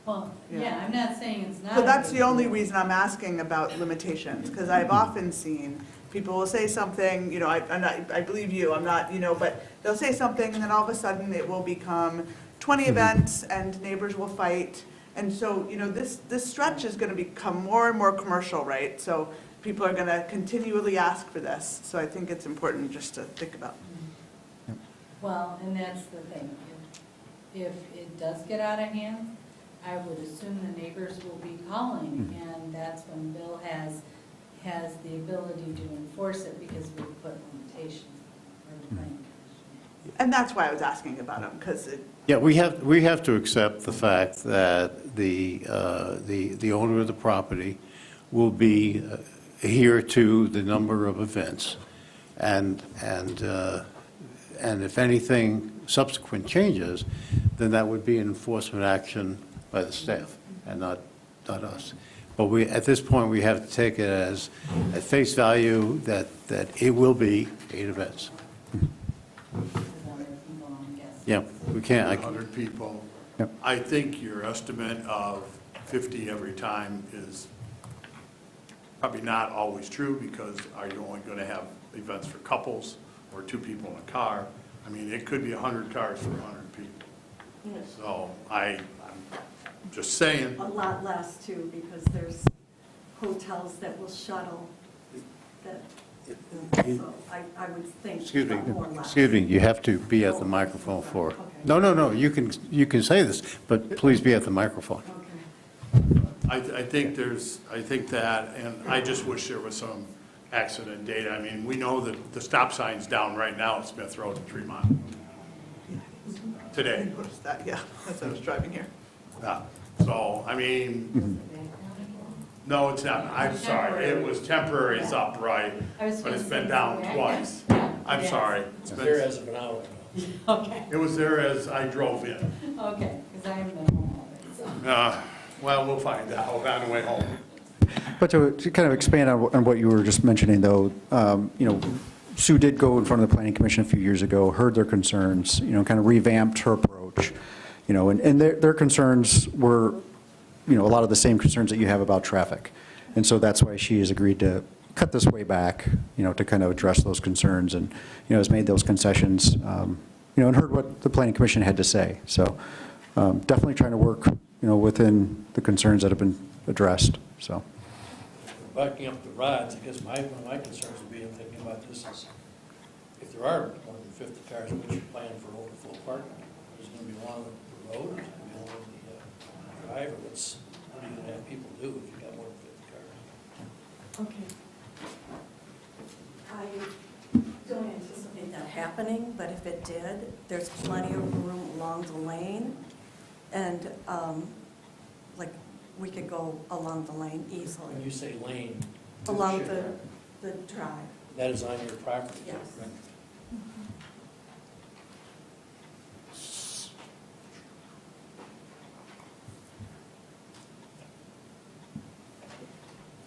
Speaker 4: Well,
Speaker 7: Yeah.
Speaker 4: yeah, I'm not saying it's not.
Speaker 7: So
Speaker 4: a
Speaker 7: that's
Speaker 4: big
Speaker 7: the only
Speaker 4: deal.
Speaker 7: reason I'm asking about limitations, because I've often seen people will say something, I believe you, I'm not, but they'll say something, and then all of a sudden it will become 20 events, and neighbors will fight. And so, this stretch is gonna become more and more commercial, right? So people are gonna continually ask for this, so I think it's important just to think about.
Speaker 4: Well, and that's the thing. If it does get out of hand, I would assume the neighbors will be calling, and that's when Bill has the ability to enforce it, because we put limitations on the planning commission.
Speaker 7: And that's why I was asking about them, because
Speaker 1: yeah, we have to accept the fact that the owner of the property will be adhere to the number of events, and if anything subsequent changes, then that would be an enforcement action by the staff and not us. But at this point, we have to take it as at face value that it will be 8 events.
Speaker 4: Because other people, I'm guessing.
Speaker 1: Yeah, we can't,
Speaker 10: 100 people.
Speaker 9: Yep.
Speaker 10: I think your estimate of 50 every time is probably not always true, because are you only going to have events for couples or 2 people in a car? I mean, it could be 100 cars for 100 people.
Speaker 11: Yes.
Speaker 10: So I'm just saying.
Speaker 11: A lot less too, because there's hotels that will shuttle that, so I would think.
Speaker 1: excuse
Speaker 11: more or less.
Speaker 1: me, you have to be at the microphone for, no, you can say this, but please be at the microphone.
Speaker 11: Okay.
Speaker 10: I think that, and I just wish there was some accident data. I mean, we know that the stop sign's down right now at Smith Road and 3 Mile
Speaker 7: I
Speaker 10: today.
Speaker 7: noticed that, yeah, as I was driving here.
Speaker 10: So, I mean, no, it's not. I'm sorry. It was temporary, it's up, right?
Speaker 4: I was
Speaker 10: But it's
Speaker 4: supposed
Speaker 10: been
Speaker 4: to
Speaker 10: down
Speaker 4: say,
Speaker 10: twice.
Speaker 4: yeah,
Speaker 10: I'm
Speaker 4: yes.
Speaker 10: sorry.
Speaker 8: It's there as of an hour ago.
Speaker 4: Okay,
Speaker 10: It was there as I drove in.
Speaker 4: okay, because I am the home of it, so.
Speaker 10: Well, we'll find out on the way home.
Speaker 9: But to kind of expand on what you were just mentioning, though, Sue did go in front of the Planning Commission a few years ago, heard their concerns, kind of revamped her approach, and their concerns were, a lot of the same concerns that you have about traffic. And so that's why she has agreed to cut this way back, to kind of address those concerns and, has made those concessions, and heard what the Planning Commission had to say. So definitely trying to work, within the concerns that have been addressed, so.
Speaker 8: Backing up the rods, I guess one of my concerns would be in thinking about this is, if there are more than 50 cars, what's your plan for overflow parking? Is it going to be along the road, or is it going to be along the drive, or what are you going to have people do if you've got more than 50 cars?
Speaker 11: Okay. I don't anticipate that happening, but if it did, there's plenty of room along the lane. And, we could go along the lane easily.
Speaker 8: When you say lane.
Speaker 11: Along the drive.
Speaker 8: That is on your property?
Speaker 11: Yes.
Speaker 8: Right?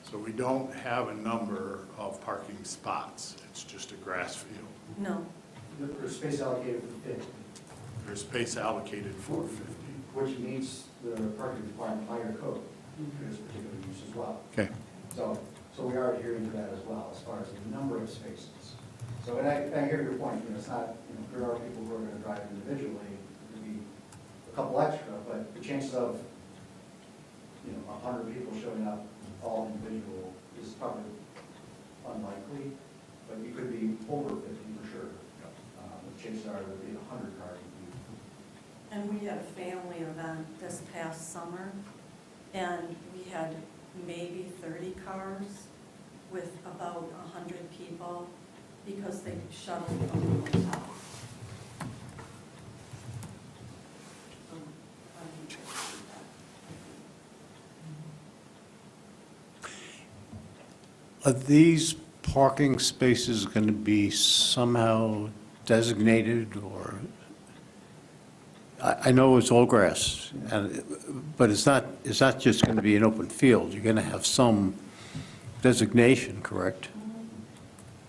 Speaker 10: So we don't have a number of parking spots. It's just a grass field.
Speaker 11: No.
Speaker 9: There's space allocated for 50.
Speaker 10: There's space allocated for 50.
Speaker 9: Which meets the parking requirement by your code for this particular use as well.
Speaker 10: Okay.
Speaker 9: So we are adhering to that as well, as far as the number of spaces. So, and I hear your point, it's not, there are people who are going to drive individually, maybe a couple extra, but the chances of, 100 people showing up all individual is probably unlikely, but you could be over 50 for sure. The chances are there'll be 100 cars.
Speaker 11: And we had a family event this past summer, and we had maybe 30 cars with about 100 people because they shuttled from the hotel. So, I think
Speaker 1: Are these parking spaces going to be somehow designated, or, I know it's all grass, but it's not just going to be an open field. You're going to have some designation, correct?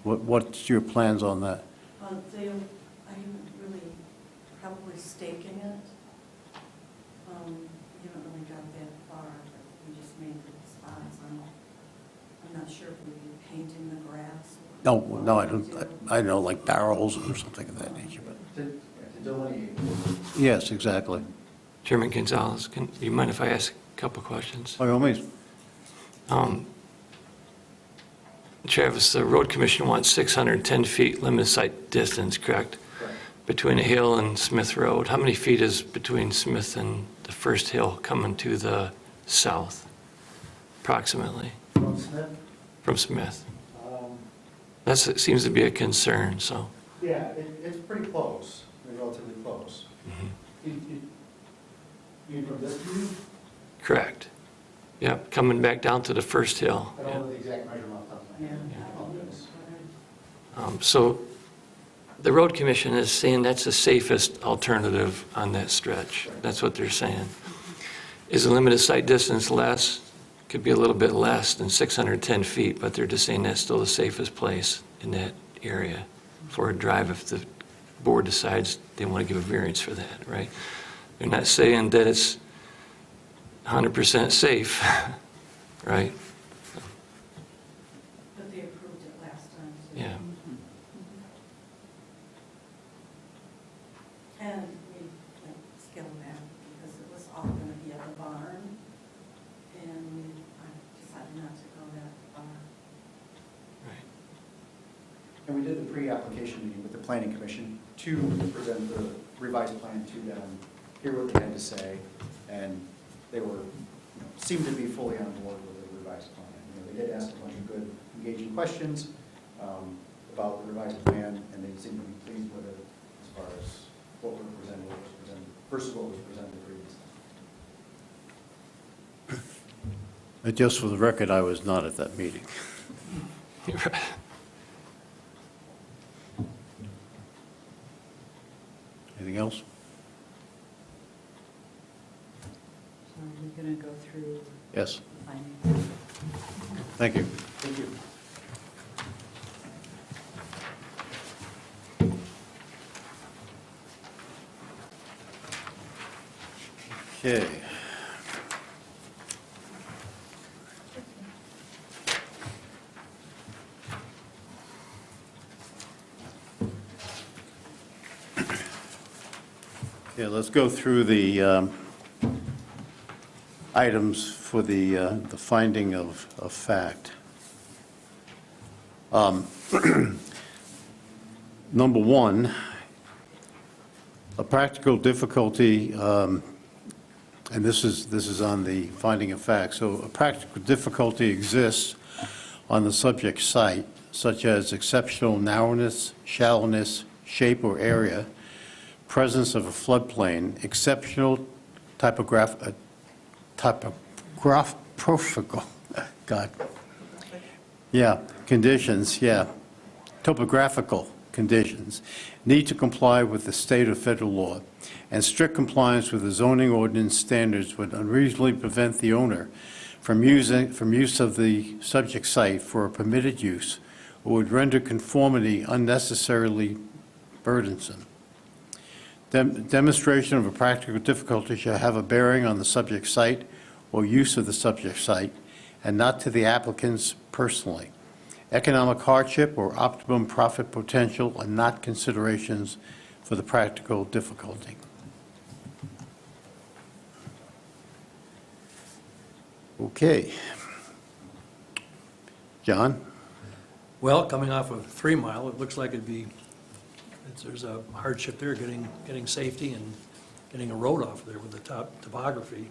Speaker 1: What's your plans on that?
Speaker 11: I haven't really, probably staking it. We haven't really got that far, but we just made the spots. I'm not sure if we'll be painting the grass.
Speaker 1: No, I don't, I know, like barrels or something of that nature, but,
Speaker 9: To delineate.
Speaker 1: yes, exactly.
Speaker 5: Chairman Gonzalez, do you mind if I ask a couple questions?
Speaker 1: By all means.
Speaker 5: Travis, the road commission wants 610 feet limited sight distance, correct?
Speaker 9: Correct.
Speaker 5: Between a hill and Smith Road. How many feet is between Smith and the first hill coming to the south, approximately,
Speaker 9: From Smith?
Speaker 5: from Smith? That seems to be a concern, so.
Speaker 9: Yeah, it's pretty close, relatively close. You mean from this view?
Speaker 5: Correct. Yep, coming back down to the first hill.
Speaker 9: I don't know the exact measurement off the top of my head. I apologize.
Speaker 5: So the road commission is saying that's the safest alternative on that stretch. That's what they're saying. Is the limited sight distance less? Could be a little bit less than 610 feet, but they're just saying that's still the safest place in that area for a drive if the board decides they want to give a variance for that, right? They're not saying that it's 100% safe, right?
Speaker 11: But they approved it last time. So.
Speaker 5: Yeah.
Speaker 11: And we scaled back because it was all going to be at the barn. And I decided not to go that far.
Speaker 5: Right.
Speaker 9: And we did the pre-application meeting with the planning commission to present the revised plan to them, hear what they had to say, and they were, seemed to be fully on board with the revised plan. They did ask a bunch of good, engaging questions about the revised plan, and they seemed to be pleased with it as far as what was presented versus what was presented previously.
Speaker 1: Just for the record, I was not at that meeting.
Speaker 5: Right.
Speaker 1: Anything else?
Speaker 4: So we're going to go through
Speaker 1: Yes.
Speaker 4: findings.
Speaker 1: Thank you.
Speaker 8: Thank you.
Speaker 1: Okay. Okay, let's go through the items for the finding of fact. Number one, a practical difficulty, and this is on the finding of fact. So a practical difficulty exists on the subject site, such as exceptional narrowness, shallowness, shape, or area, presence of a floodplain, exceptional topographical, God, yeah, conditions, yeah, topographical conditions, need to comply with the state or federal law, and strict compliance with the zoning ordinance standards would unreasonably prevent the owner from use of the subject site for a permitted use, or would render conformity unnecessarily burdensome. Demonstration of a practical difficulty shall have a bearing on the subject site or use of the subject site, and not to the applicants personally. Economic hardship or optimum profit potential are not considerations for the practical difficulty. Okay. John?
Speaker 8: Well, coming off of 3 Mile, it looks like there's a hardship there, getting safety and getting a road off there with the topography.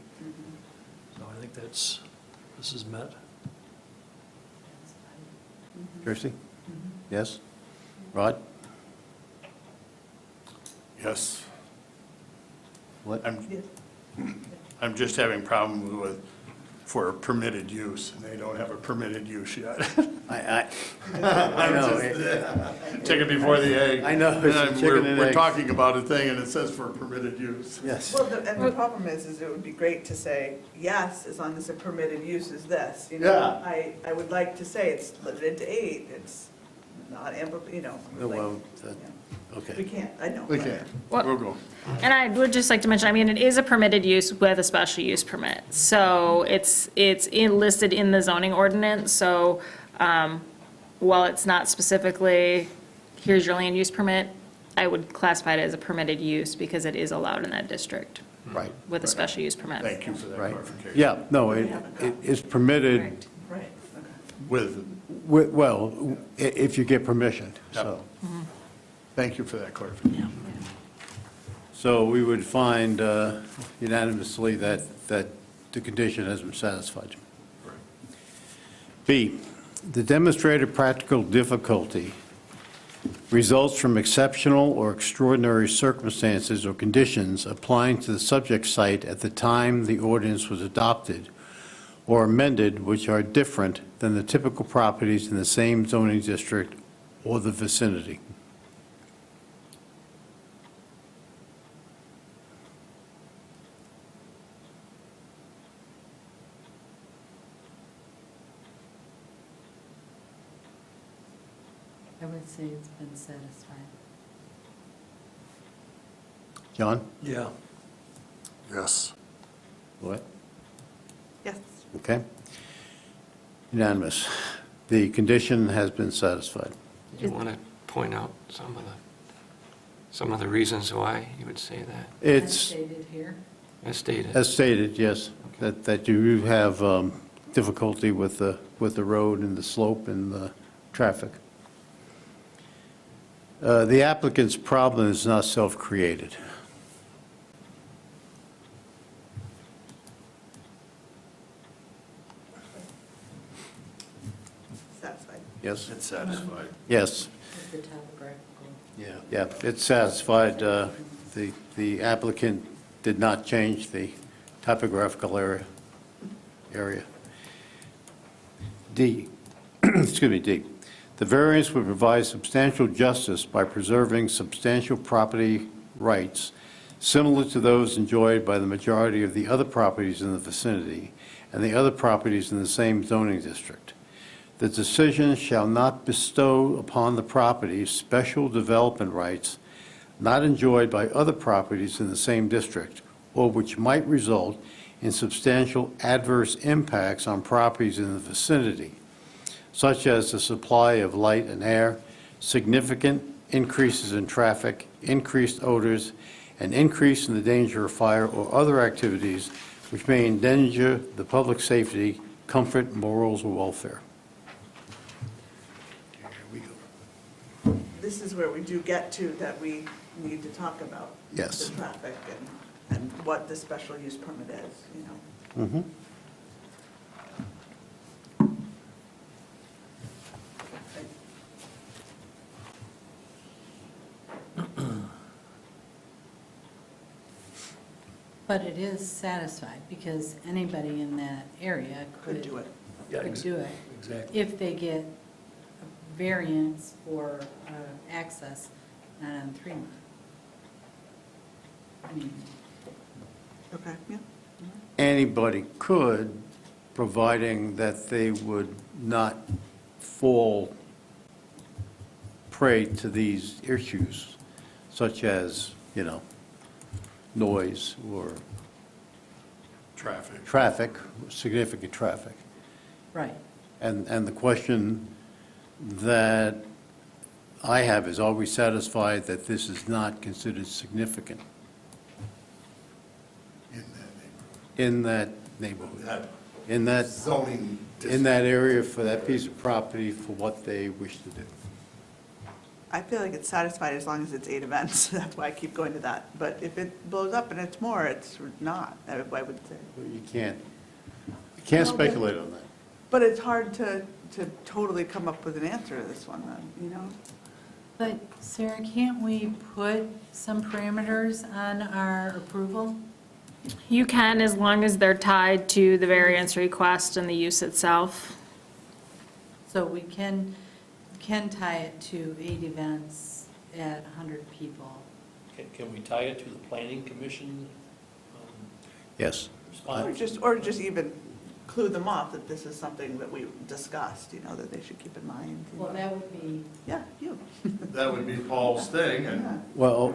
Speaker 8: So I think this is met.
Speaker 1: Kirsty? Yes? Rod?
Speaker 10: Yes.
Speaker 1: What?
Speaker 10: I'm just having problems with, for permitted use, and they don't have a permitted use yet.
Speaker 1: I know.
Speaker 10: Chicken before the egg.
Speaker 1: I know, it's a
Speaker 10: And
Speaker 1: chicken and
Speaker 10: we're
Speaker 1: egg.
Speaker 10: talking about a thing, and it says for permitted use.
Speaker 1: Yes.
Speaker 7: Well, and the problem is it would be great to say, yes, as long as the permitted use is this, you know?
Speaker 10: Yeah.
Speaker 7: I would like to say it's limited to 8, it's not ample, you know. like,
Speaker 1: Well,
Speaker 7: yeah. We
Speaker 1: okay.
Speaker 7: can't, I know.
Speaker 10: We
Speaker 7: but-
Speaker 10: can't.
Speaker 13: What-
Speaker 10: We'll go.
Speaker 13: And I would just like to mention, I mean, it is a permitted use with a special use permit. So it's listed in the zoning ordinance, so while it's not specifically, here's your land use permit, I would classify it as a permitted use because it is allowed in that district
Speaker 1: Right,
Speaker 13: with a special use permit.
Speaker 10: Thank you for that
Speaker 1: right.
Speaker 10: clarification.
Speaker 1: Yeah, no, it is permitted,
Speaker 13: Correct.
Speaker 7: Right, okay.
Speaker 10: With,
Speaker 1: well, if you get permission, so.
Speaker 10: thank you for that clarification.
Speaker 1: So we would find unanimously that the condition has been satisfied. B, the demonstrated practical difficulty results from exceptional or extraordinary circumstances or conditions applying to the subject site at the time the ordinance was adopted or amended, which are different than the typical properties in the same zoning district or the vicinity.
Speaker 4: I would say it's been satisfied.
Speaker 1: John?
Speaker 8: Yeah.
Speaker 10: Yes.
Speaker 1: What?
Speaker 7: Yes.
Speaker 1: Okay. Unanimous. The condition has been satisfied.
Speaker 5: Do you want to point out some of the reasons why you would say that,
Speaker 4: As
Speaker 1: It's,
Speaker 4: stated here.
Speaker 5: as stated?
Speaker 1: as stated, yes, that you have difficulty with the road and the slope and the traffic. The applicant's problem is not self-created.
Speaker 7: Satisfied.
Speaker 1: Yes?
Speaker 10: It's satisfied.
Speaker 1: Yes.
Speaker 4: With the topographical.
Speaker 1: Yeah, it's satisfied. The applicant did not change the topographical area. D, excuse me, D. The variance would provide substantial justice by preserving substantial property rights similar to those enjoyed by the majority of the other properties in the vicinity, and the other properties in the same zoning district. The decision shall not bestow upon the property special development rights not enjoyed by other properties in the same district, or which might result in substantial adverse impacts on properties in the vicinity, such as the supply of light and air, significant increases in traffic, increased odors, an increase in the danger of fire or other activities which may endanger the public safety, comfort, morals, or welfare. Here we go.
Speaker 7: This is where we do get to that we need to talk about
Speaker 1: Yes.
Speaker 7: the traffic and what the special use permit is, you know.
Speaker 1: Mhm.
Speaker 4: But it is satisfied because anybody in that area
Speaker 7: Could do it.
Speaker 4: Could do it.
Speaker 8: Exactly.
Speaker 4: If they get a variance for access, not on 3 I mean,
Speaker 7: Okay, yeah.
Speaker 1: Anybody could, providing that they would not fall prey to these issues, such as, noise or
Speaker 10: Traffic.
Speaker 1: significant traffic.
Speaker 4: right.
Speaker 1: And the question that I have is, are we satisfied that this is not considered significant
Speaker 10: In that neighborhood.
Speaker 1: in that neighborhood?
Speaker 10: That
Speaker 1: In that,
Speaker 10: zoning
Speaker 1: in that area for that piece of property for what they wish to do?
Speaker 7: I feel like it's satisfied as long as it's 8 events. That's why I keep going to that. But if it blows up and it's more, it's not, I would say.
Speaker 1: You can't
Speaker 7: No, but-
Speaker 1: speculate on that.
Speaker 7: But it's hard to totally come up with an answer to this one, then, you know?
Speaker 4: But Sarah, can't we put some parameters on our approval?
Speaker 13: You can, as long as they're tied to the variance request and the use itself.
Speaker 4: So we can tie it to 8 events at 100 people.
Speaker 8: Can we tie it to the planning commission?
Speaker 1: Yes.
Speaker 8: Response?
Speaker 7: Or just even clue them off that this is something that we discussed, that they should keep in mind.
Speaker 4: Well, that would be,
Speaker 7: Yeah, you.
Speaker 10: That would be Paul's thing, and
Speaker 1: Well,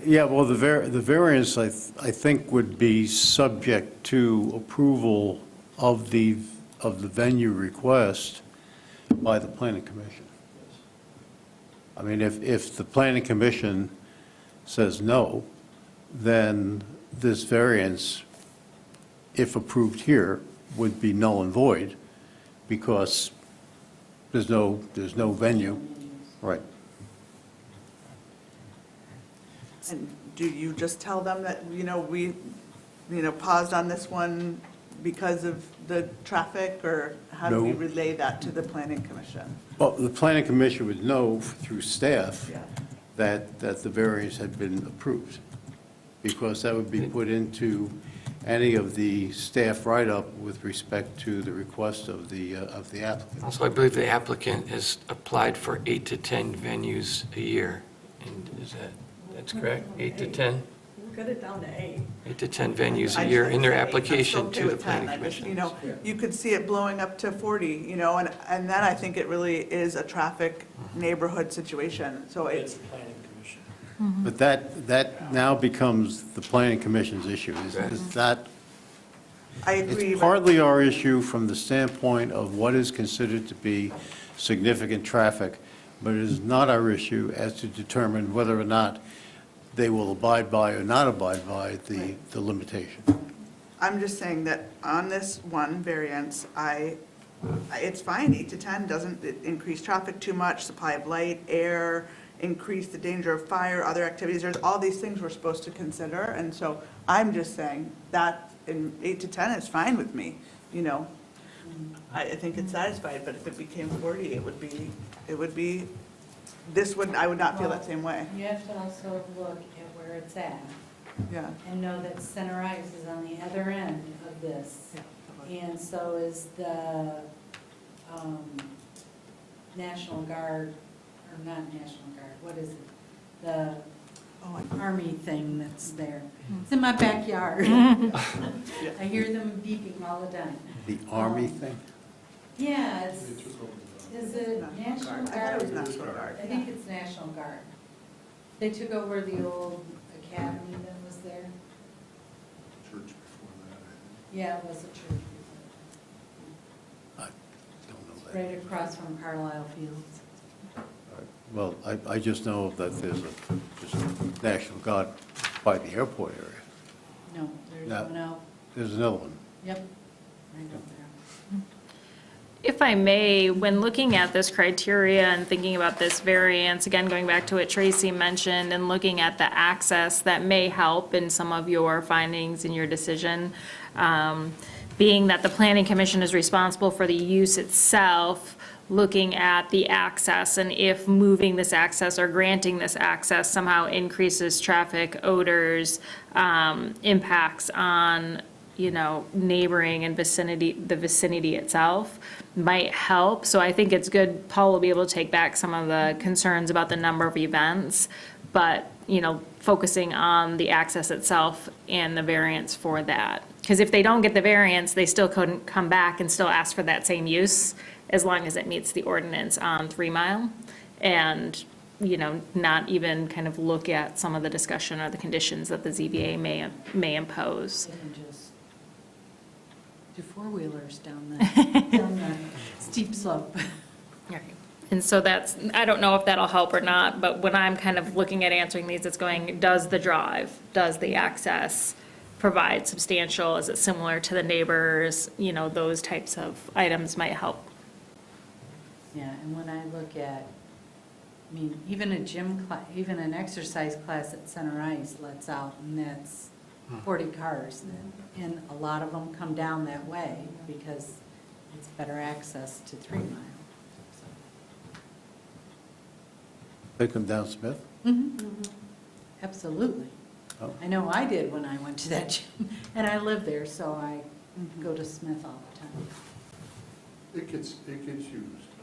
Speaker 1: yeah, well, the variance, I think, would be subject to approval of the venue request by the planning commission. I mean, if the planning commission says no, then this variance, if approved here, would be null and void because there's no venue. Right.
Speaker 7: And do you just tell them that, we, paused on this one because of the traffic, or how do we
Speaker 1: No.
Speaker 7: relay that to the planning commission?
Speaker 1: Well, the planning commission would know through staff
Speaker 7: Yeah.
Speaker 1: that the variance had been approved, because that would be put into any of the staff write-up with respect to the request of the applicant.
Speaker 5: Also, I believe the applicant has applied for 8 to 10 venues a year. And that's correct? 8 to 10?
Speaker 11: We'll get it down to 8.
Speaker 5: 8 to 10 venues
Speaker 7: I
Speaker 5: a
Speaker 7: just
Speaker 5: year
Speaker 7: like
Speaker 5: in their
Speaker 7: to say, I'm
Speaker 5: application
Speaker 7: still okay
Speaker 5: to the
Speaker 7: with 10.
Speaker 5: planning
Speaker 7: I just,
Speaker 5: commission.
Speaker 7: You could see it blowing up to 40, and then I think it really is a traffic neighborhood situation. So
Speaker 8: It's
Speaker 7: it's,
Speaker 8: the planning commission.
Speaker 1: But that now becomes the planning commission's issue. Is that,
Speaker 7: I agree.
Speaker 1: it's
Speaker 7: but-
Speaker 1: partly our issue from the standpoint of what is considered to be significant traffic, but it is not our issue as to determine whether or not they will abide by or not abide by the limitation.
Speaker 7: I'm just saying that on this one variance, it's fine, 8 to 10 doesn't increase traffic too much, supply of light, air, increase the danger of fire, other activities, there's all these things we're supposed to consider, and so I'm just saying that in 8 to 10 is fine with me, I think it's satisfied, but if it became 40, it would be, I would not feel that same way,
Speaker 4: you have to also look at where it's at
Speaker 7: yeah.
Speaker 4: and know that Center Ice is on the other end of this. And so is the National Guard, or not National Guard, what is it? The army thing that's there. It's in my backyard. I hear them beeping all the time.
Speaker 1: The Army thing?
Speaker 4: Yeah, it's, is it
Speaker 7: I
Speaker 4: National
Speaker 7: thought it
Speaker 4: Guard?
Speaker 7: was National Guard.
Speaker 4: I think it's National Guard. They took over the old academy that was there.
Speaker 10: Church before that.
Speaker 4: Yeah, it was a church
Speaker 1: I don't know
Speaker 4: before.
Speaker 1: that.
Speaker 4: Right across from Carlisle Fields.
Speaker 1: Well, I just know that there's a National Guard by the airport area.
Speaker 4: No, there's
Speaker 1: No.
Speaker 4: one out,
Speaker 1: There's another one.
Speaker 4: yep, right up there.
Speaker 13: If I may, when looking at this criteria and thinking about this variance, again, going back to what Tracy mentioned and looking at the access that may help in some of your findings in your decision, being that the planning commission is responsible for the use itself, looking at the access and if moving this access or granting this access somehow increases traffic, odors, impacts on, neighboring and the vicinity itself might help. So I think it's good, Paul will be able to take back some of the concerns about the number of events, but, focusing on the access itself and the variance for that. Because if they don't get the variance, they still couldn't come back and still ask for that same use as long as it meets the ordinance on 3 Mile. And, not even kind of look at some of the discussion or the conditions that the ZBA may impose.
Speaker 4: They can just do four-wheelers down the steep slope.
Speaker 13: And so that's, I don't know if that'll help or not, but when I'm kind of looking at answering these, it's going, does the drive, does the access provide substantial, is it similar to the neighbors? Those types of items might help.
Speaker 4: Yeah, and when I look at, even a gym class, even an exercise class at Center Ice lets out, and that's 40 cars. And a lot of them come down that way because it's better access to 3 Mile.
Speaker 1: They come down Smith?
Speaker 4: Absolutely.
Speaker 1: Oh.
Speaker 4: I know I did when I went to that gym, and I live there, so I go to Smith all the time.
Speaker 10: It gets used.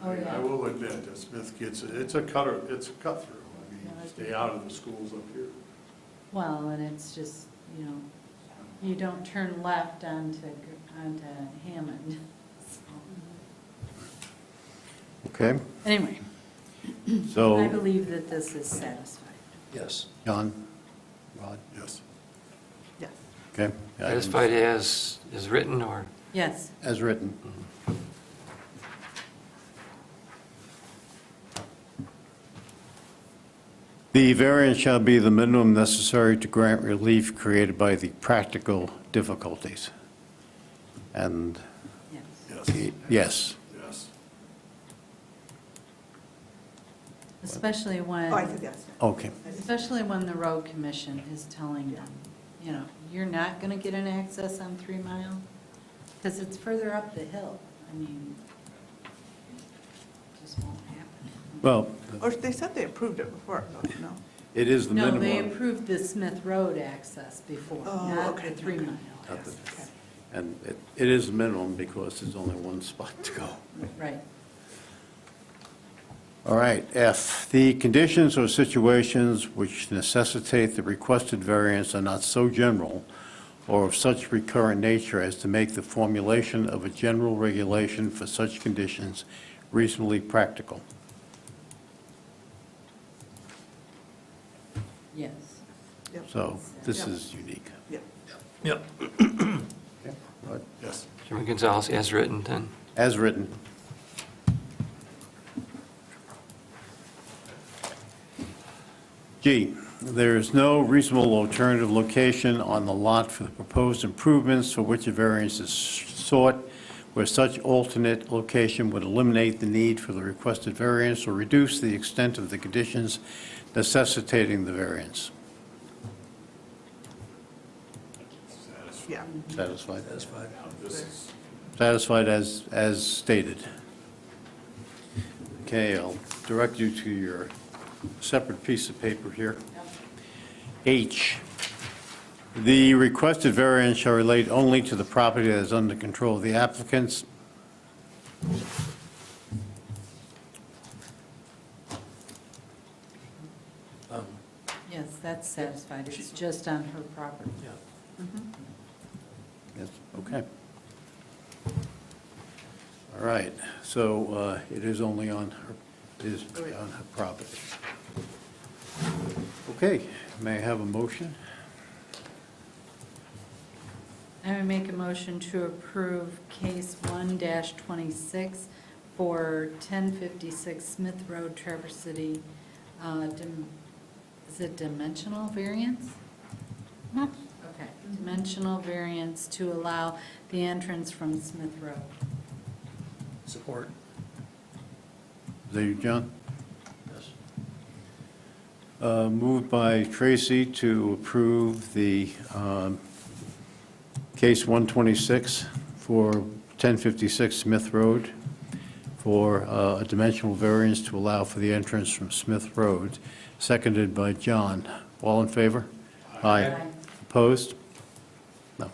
Speaker 4: Oh, yeah.
Speaker 10: I will admit that Smith gets, it's a cut through.
Speaker 4: Yeah,
Speaker 10: Stay out of the schools up here.
Speaker 4: Well, and it's just, you don't turn left onto Hammond.
Speaker 1: Okay,
Speaker 4: Anyway, I
Speaker 1: so,
Speaker 4: believe that this is satisfied.
Speaker 1: yes, John, Rod,
Speaker 10: Yes.
Speaker 7: Yes.
Speaker 1: okay?
Speaker 5: Satisfied as written, or?
Speaker 4: Yes,
Speaker 1: As written. The variance shall be the minimum necessary to grant relief created by the practical difficulties. And,
Speaker 4: yes.
Speaker 10: Yes.
Speaker 1: yes,
Speaker 10: Yes.
Speaker 4: Especially
Speaker 7: Oh, I said
Speaker 4: when,
Speaker 7: yes.
Speaker 1: okay.
Speaker 4: especially when the road commission is telling them, you're not gonna get an access on 3 Mile, because it's further up the hill. It just won't happen.
Speaker 1: Well,
Speaker 7: Or they said they approved it before, no?
Speaker 1: it is the
Speaker 4: No,
Speaker 1: minimum.
Speaker 4: they approved the Smith Road access before,
Speaker 7: Oh,
Speaker 4: not
Speaker 7: okay,
Speaker 4: the 3
Speaker 7: okay.
Speaker 4: Mile.
Speaker 1: Not the-
Speaker 7: Okay.
Speaker 1: And it is the minimum because there's only one spot to go.
Speaker 4: Right.
Speaker 1: All right, F, the conditions or situations which necessitate the requested variance are not so general or of such recurrent nature as to make the formulation of a general regulation for such conditions reasonably practical.
Speaker 4: Yes.
Speaker 7: Yep.
Speaker 1: So this
Speaker 7: Yep.
Speaker 1: is unique.
Speaker 7: Yep.
Speaker 10: Yep.
Speaker 1: Okay, all right.
Speaker 10: Yes.
Speaker 5: Chairman Gonzalez, as written, then?
Speaker 1: As written. G, there is no reasonable alternative location on the lot for the proposed improvements for which a variance is sought, where such alternate location would eliminate the need for the requested variance or reduce the extent of the conditions necessitating the variance.
Speaker 7: Yeah.
Speaker 1: Satisfied?
Speaker 10: Satisfied. This is,
Speaker 1: Satisfied as stated. Okay, I'll direct you to your separate piece of paper here. H, the requested variance shall relate only to the property that is under control of the applicants.
Speaker 4: Yes, that's satisfied. It's just on her property.
Speaker 1: Yes, okay. All right, so it is only on her, is on her property. Okay, may I have a motion?
Speaker 4: I would make a motion to approve case 1-26 for 1056 Smith Road, Traverse City. Is it dimensional variance? Okay, dimensional variance to allow the entrance from Smith Road.
Speaker 8: Support.
Speaker 1: Is that you, John?
Speaker 8: Yes.
Speaker 1: Moved by Tracy to approve the case 126 for 1056 Smith Road for a dimensional variance to allow for the entrance from Smith Road, seconded by John. All in favor? Aye. Opposed? No.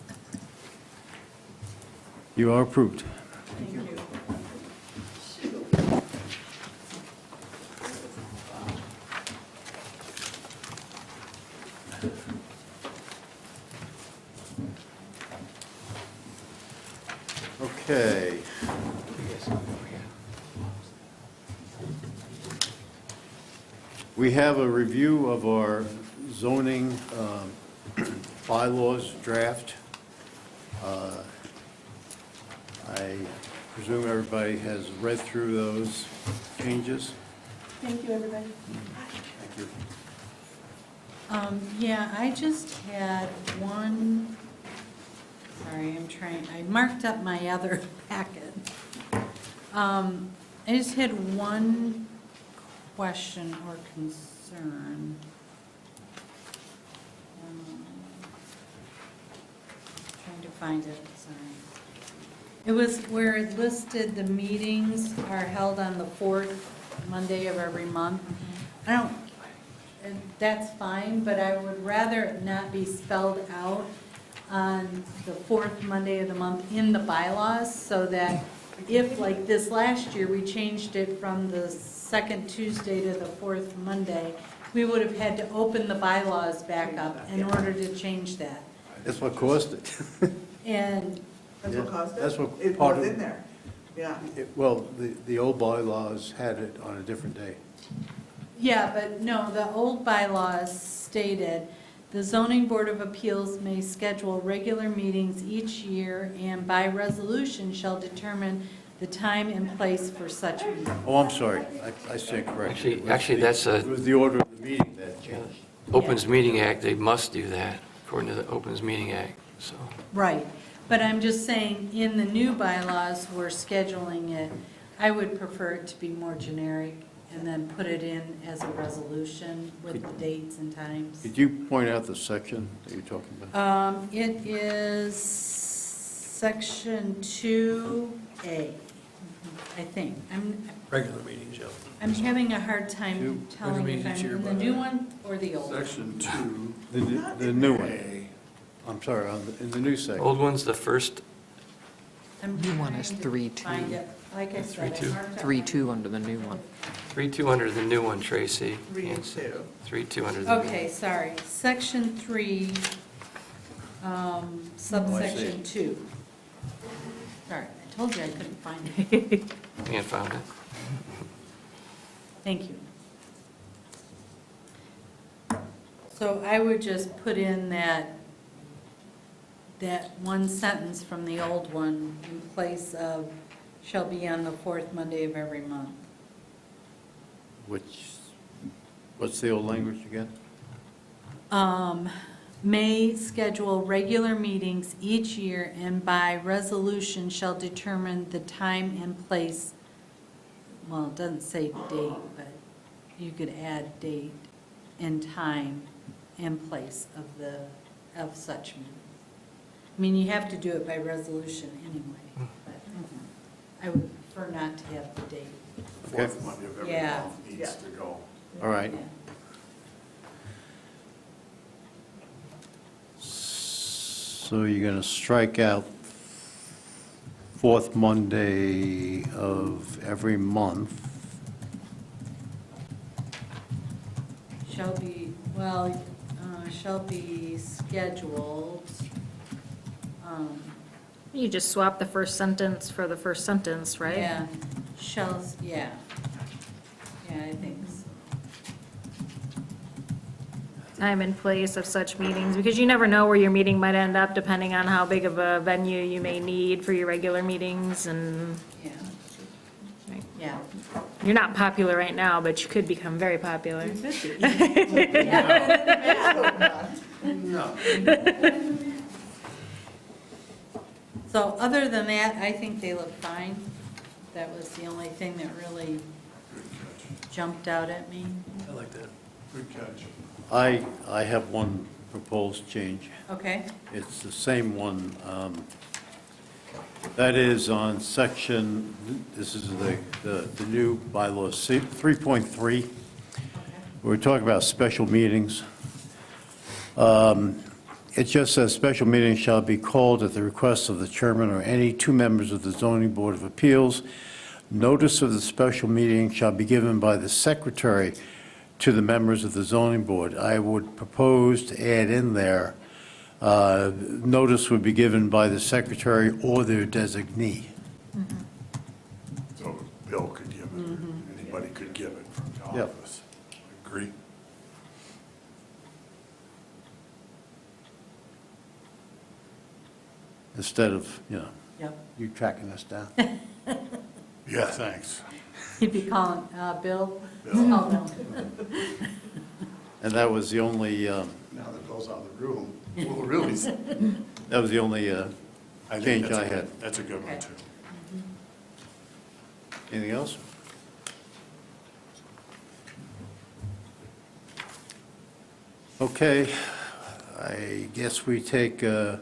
Speaker 1: You are approved.
Speaker 7: Thank you.
Speaker 1: Okay. We have a review of our zoning bylaws draft. I presume everybody has read through those changes.
Speaker 11: Thank you, everybody.
Speaker 1: Thank you.
Speaker 4: Yeah, I just had one, I marked up my other packet. I just had one question or concern. Trying to find it, sorry. It was where it listed the meetings are held on the fourth Monday of every month. And that's fine, but I would rather it not be spelled out on the fourth Monday of the month in the bylaws, so that if, like this last year, we changed it from the second Tuesday to the fourth Monday, we would have had to open the bylaws back up in order to change that.
Speaker 1: That's what caused it.
Speaker 4: And,
Speaker 7: That's what caused it?
Speaker 1: That's what
Speaker 7: It
Speaker 1: part
Speaker 7: was
Speaker 1: of-
Speaker 7: in there, yeah.
Speaker 1: Well, the old bylaws had it on a different day.
Speaker 4: yeah, but no, the old bylaws stated, the zoning board of appeals may schedule regular meetings each year and by resolution shall determine the time and place for such meeting.
Speaker 1: Oh, I'm sorry, I stand corrected.
Speaker 5: Actually, that's
Speaker 1: It was the order of the meeting that changed.
Speaker 5: Opens Meeting Act, they must do that, according to the Opens Meeting Act, so.
Speaker 4: Right, but I'm just saying, in the new bylaws, we're scheduling it. I would prefer it to be more generic and then put it in as a resolution with the dates and times.
Speaker 1: Could you point out the section that you're talking about?
Speaker 4: It is section 2A, I think.
Speaker 8: Regular meetings, yeah.
Speaker 4: I'm having a hard time telling if I'm in the new one or the old one.
Speaker 10: Section 2.
Speaker 1: The new one. I'm sorry, in the new section.
Speaker 5: Old one's the first,
Speaker 4: I'm
Speaker 3: New one is
Speaker 4: trying to
Speaker 3: 3-2.
Speaker 4: find it. Like I said, I
Speaker 5: 3-2.
Speaker 4: marked up
Speaker 3: 3-2 under the new one.
Speaker 5: 3-2 under the new one, Tracy.
Speaker 7: 3 and 2.
Speaker 5: 3-2 under the new one.
Speaker 4: Okay, sorry. Section 3, subsection 2. Sorry, I told you I couldn't find it.
Speaker 5: Can't find it.
Speaker 4: Thank you. So I would just put in that one sentence from the old one in place of shall be on the fourth Monday of every month.
Speaker 1: What's the old language again?
Speaker 4: May schedule regular meetings each year and by resolution shall determine the time and place. Well, it doesn't say date, but you could add date and time and place of such meeting. I mean, you have to do it by resolution anyway, but I would prefer not to have the date.
Speaker 10: Fourth Monday of every
Speaker 4: Yeah.
Speaker 10: month needs to go.
Speaker 1: All right.
Speaker 4: Yeah.
Speaker 1: So you're going to strike out fourth Monday of every month.
Speaker 4: Shall be, Well, shall be scheduled.
Speaker 13: You just swap the first sentence for the first sentence, right?
Speaker 4: Yeah, yeah. Yeah, I think so.
Speaker 13: Time and place of such meetings, because you never know where your meeting might end up depending on how big of a venue you may need for your regular meetings and,
Speaker 4: Yeah,
Speaker 13: right.
Speaker 4: yeah.
Speaker 13: You're not popular right now, but you could become very popular.
Speaker 10: No.
Speaker 4: So other than that, I think they look fine. That was the only thing that really
Speaker 10: Good catch.
Speaker 4: jumped out at me.
Speaker 8: I like that.
Speaker 10: Good catch.
Speaker 1: I have one proposed change.
Speaker 4: Okay,
Speaker 1: It's the same one. That is on section, this is the new bylaw, 3.3. We're talking about special meetings. It just says, "Special meetings shall be called at the request of the chairman or any two members of the zoning board of appeals. Notice of the special meeting shall be given by the secretary to the members of the zoning board." I would propose to add in there, notice would be given by the secretary or their designee.
Speaker 10: So Bill could give it, anybody could give it from the
Speaker 1: Yep.
Speaker 10: office. Agree?
Speaker 1: Instead of,
Speaker 4: yep.
Speaker 1: you tracking us down.
Speaker 10: Yeah, thanks.
Speaker 4: You'd be calling, Bill?
Speaker 10: Bill.
Speaker 4: Oh, no.
Speaker 1: And that was the only,
Speaker 10: Now that Bill's out of the room, we'll really,
Speaker 1: that was the only
Speaker 10: I think
Speaker 1: change
Speaker 10: that's
Speaker 1: I
Speaker 10: a-
Speaker 1: had.
Speaker 10: That's a good one,
Speaker 4: Okay.
Speaker 10: too.
Speaker 1: Anything else? Okay, I guess we take a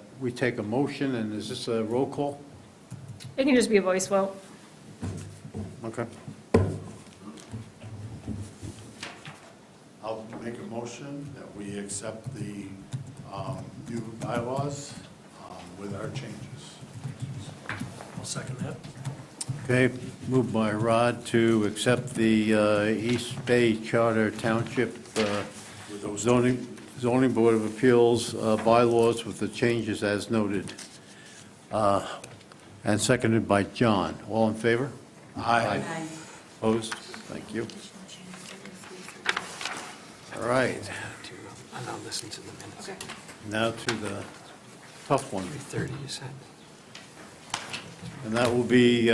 Speaker 1: motion, and is this a roll call?
Speaker 13: It can just be a voice vote.
Speaker 1: Okay.
Speaker 10: I'll make a motion that we accept the new bylaws with our changes.
Speaker 8: I'll second that.
Speaker 1: Okay, moved by Rod to accept the East Bay Charter Township
Speaker 10: With those
Speaker 1: zoning board of appeals bylaws with the changes as noted. And seconded by John. All in favor?
Speaker 10: Aye.
Speaker 4: Aye.
Speaker 1: Opposed? Thank you. All right,
Speaker 5: And I'll listen to the minutes.
Speaker 1: now to the tough one,
Speaker 5: 3:30, you said?
Speaker 1: and that will be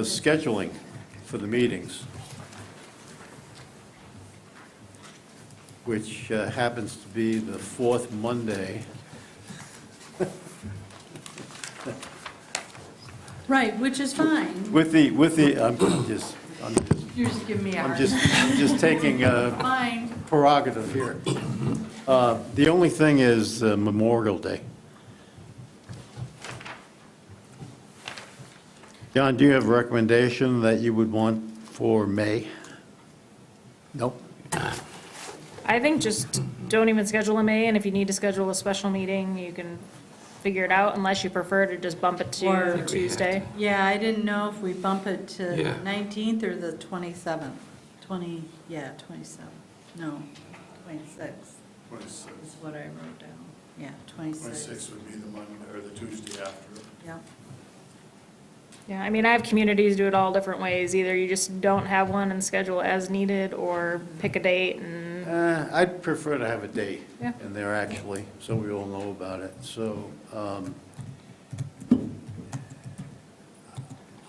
Speaker 1: scheduling for the meetings, which happens to be the fourth Monday.
Speaker 4: Right, which is fine.
Speaker 1: With the, I'm just
Speaker 4: You're just giving me a
Speaker 1: I'm
Speaker 4: hard
Speaker 1: just taking
Speaker 4: Fine.
Speaker 1: prerogative here. The only thing is Memorial Day. John, do you have a recommendation that you would want for May? Nope?
Speaker 13: I think just don't even schedule a May, and if you need to schedule a special meeting, you can figure it out, unless you prefer to just bump it
Speaker 4: Or-
Speaker 13: to Tuesday.
Speaker 4: Yeah, I didn't know if we bump it to
Speaker 5: Yeah.
Speaker 4: 19th or the 27th. 27th. No, 26th
Speaker 10: 26.
Speaker 4: is what I wrote down. Yeah, 26th.
Speaker 10: 26 would be the Monday, or the Tuesday after.
Speaker 4: Yep.
Speaker 13: Yeah, I mean, I have communities do it all different ways. Either you just don't have one and schedule as needed, or pick a date and,
Speaker 1: I'd prefer to have a date
Speaker 13: Yeah.
Speaker 1: in there, actually, so we all know about it. So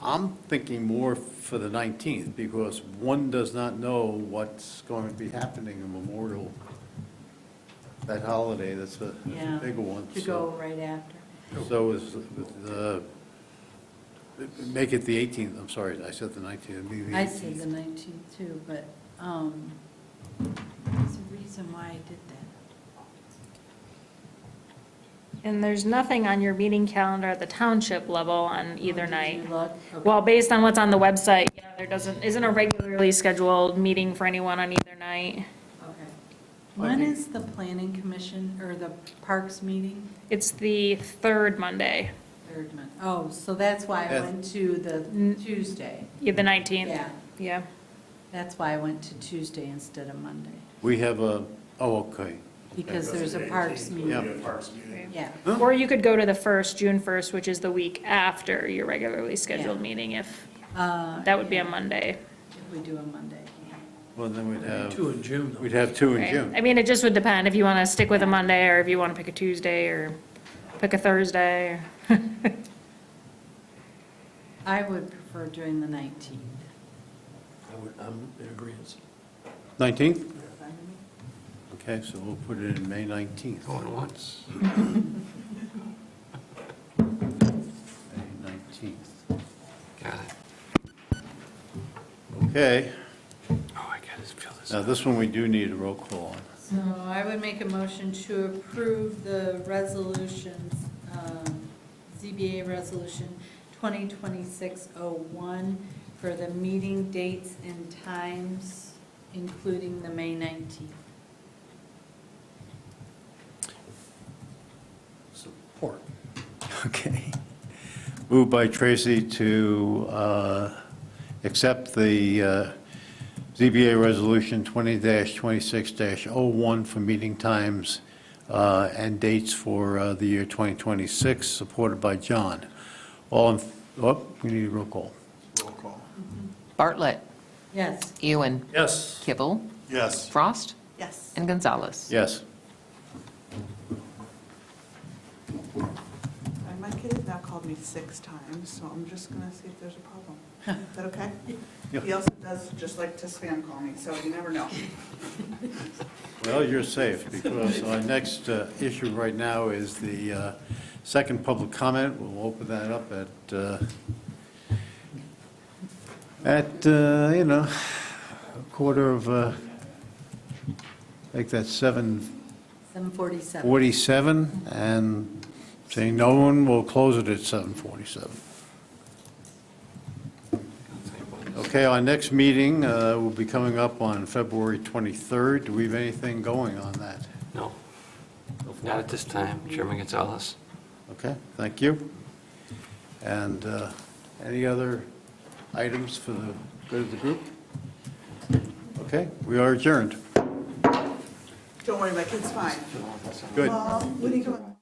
Speaker 1: I'm thinking more for the 19th, because one does not know what's going to be happening in Memorial, that holiday, that's a
Speaker 4: Yeah.
Speaker 1: bigger one.
Speaker 4: To go right after.
Speaker 1: So make it the 18th, I'm sorry, I said the 19th. It'd be the
Speaker 4: I
Speaker 1: 18th.
Speaker 4: said the 19th too, but there's a reason why I did that.
Speaker 13: and there's nothing on your meeting calendar at the township level on either
Speaker 4: Did
Speaker 13: night.
Speaker 4: you look? Okay.
Speaker 13: Well, based on what's on the website, yeah, there isn't a regularly scheduled meeting for anyone on either night.
Speaker 4: Okay. When is the planning commission or the parks meeting?
Speaker 13: It's the third Monday,
Speaker 4: Third month. Oh, so that's why I
Speaker 1: Yes.
Speaker 4: went to the Tuesday.
Speaker 13: yeah, the 19th.
Speaker 4: Yeah,
Speaker 13: Yeah.
Speaker 4: that's why I went to Tuesday instead of Monday.
Speaker 1: We have a Oh, okay.
Speaker 4: because there's a parks meeting.
Speaker 1: Yeah.
Speaker 4: Yeah.
Speaker 13: Or you could go to the first, June 1st, which is the week after your regularly scheduled meeting, if, that would be a Monday.
Speaker 4: If we do a Monday.
Speaker 1: Well, then we'd have,
Speaker 8: 2 in June, though.
Speaker 1: we'd have 2 in
Speaker 13: Right?
Speaker 1: June.
Speaker 13: I mean, it just would depend if you want to stick with a Monday, or if you want to pick a Tuesday, or pick a Thursday.
Speaker 4: I would prefer doing the 19th.
Speaker 8: I'm in agreement.
Speaker 1: 19th? Okay, so we'll put it in May 19th.
Speaker 5: Going once.
Speaker 1: May 19th.
Speaker 5: Got it.
Speaker 1: Okay,
Speaker 5: Oh, I gotta fill this
Speaker 1: now
Speaker 5: out.
Speaker 1: this one we do need a roll call on.
Speaker 4: So I would make a motion to approve the resolutions, ZBA Resolution 2026-01 for the meeting dates and times, including the May 19th.
Speaker 8: Support.
Speaker 1: Okay. Moved by Tracy to accept the ZBA Resolution 20-26-01 for meeting times and dates for the year 2026, supported by John. All in, we need a roll call.
Speaker 10: Roll call.
Speaker 3: Bartlett,
Speaker 4: Yes.
Speaker 3: Ewan,
Speaker 8: Yes.
Speaker 3: Kibble,
Speaker 10: Yes.
Speaker 3: Frost,
Speaker 7: Yes.
Speaker 3: and Gonzalez.
Speaker 1: Yes.
Speaker 7: And my kid has now called me 6 times, so I'm just gonna see if there's a problem. Is that okay?
Speaker 1: Yeah.
Speaker 7: He also does just like to spam call me, so you never know.
Speaker 1: Well, you're safe, because our next issue right now is the second public comment. We'll open that up at you know, a quarter of, I think that's 7:47,
Speaker 4: 7:47.
Speaker 1: and saying no one, will close it at 7:47. Okay, our next meeting will be coming up on February 23rd. Do we have anything going on that?
Speaker 5: No, not at this time, Chairman Gonzalez.
Speaker 1: Okay, thank you. And any other items for the good of the group? Okay, we are adjourned.
Speaker 7: Don't worry, my kid's fine.
Speaker 1: Good.
Speaker 7: Mom, what are you doing?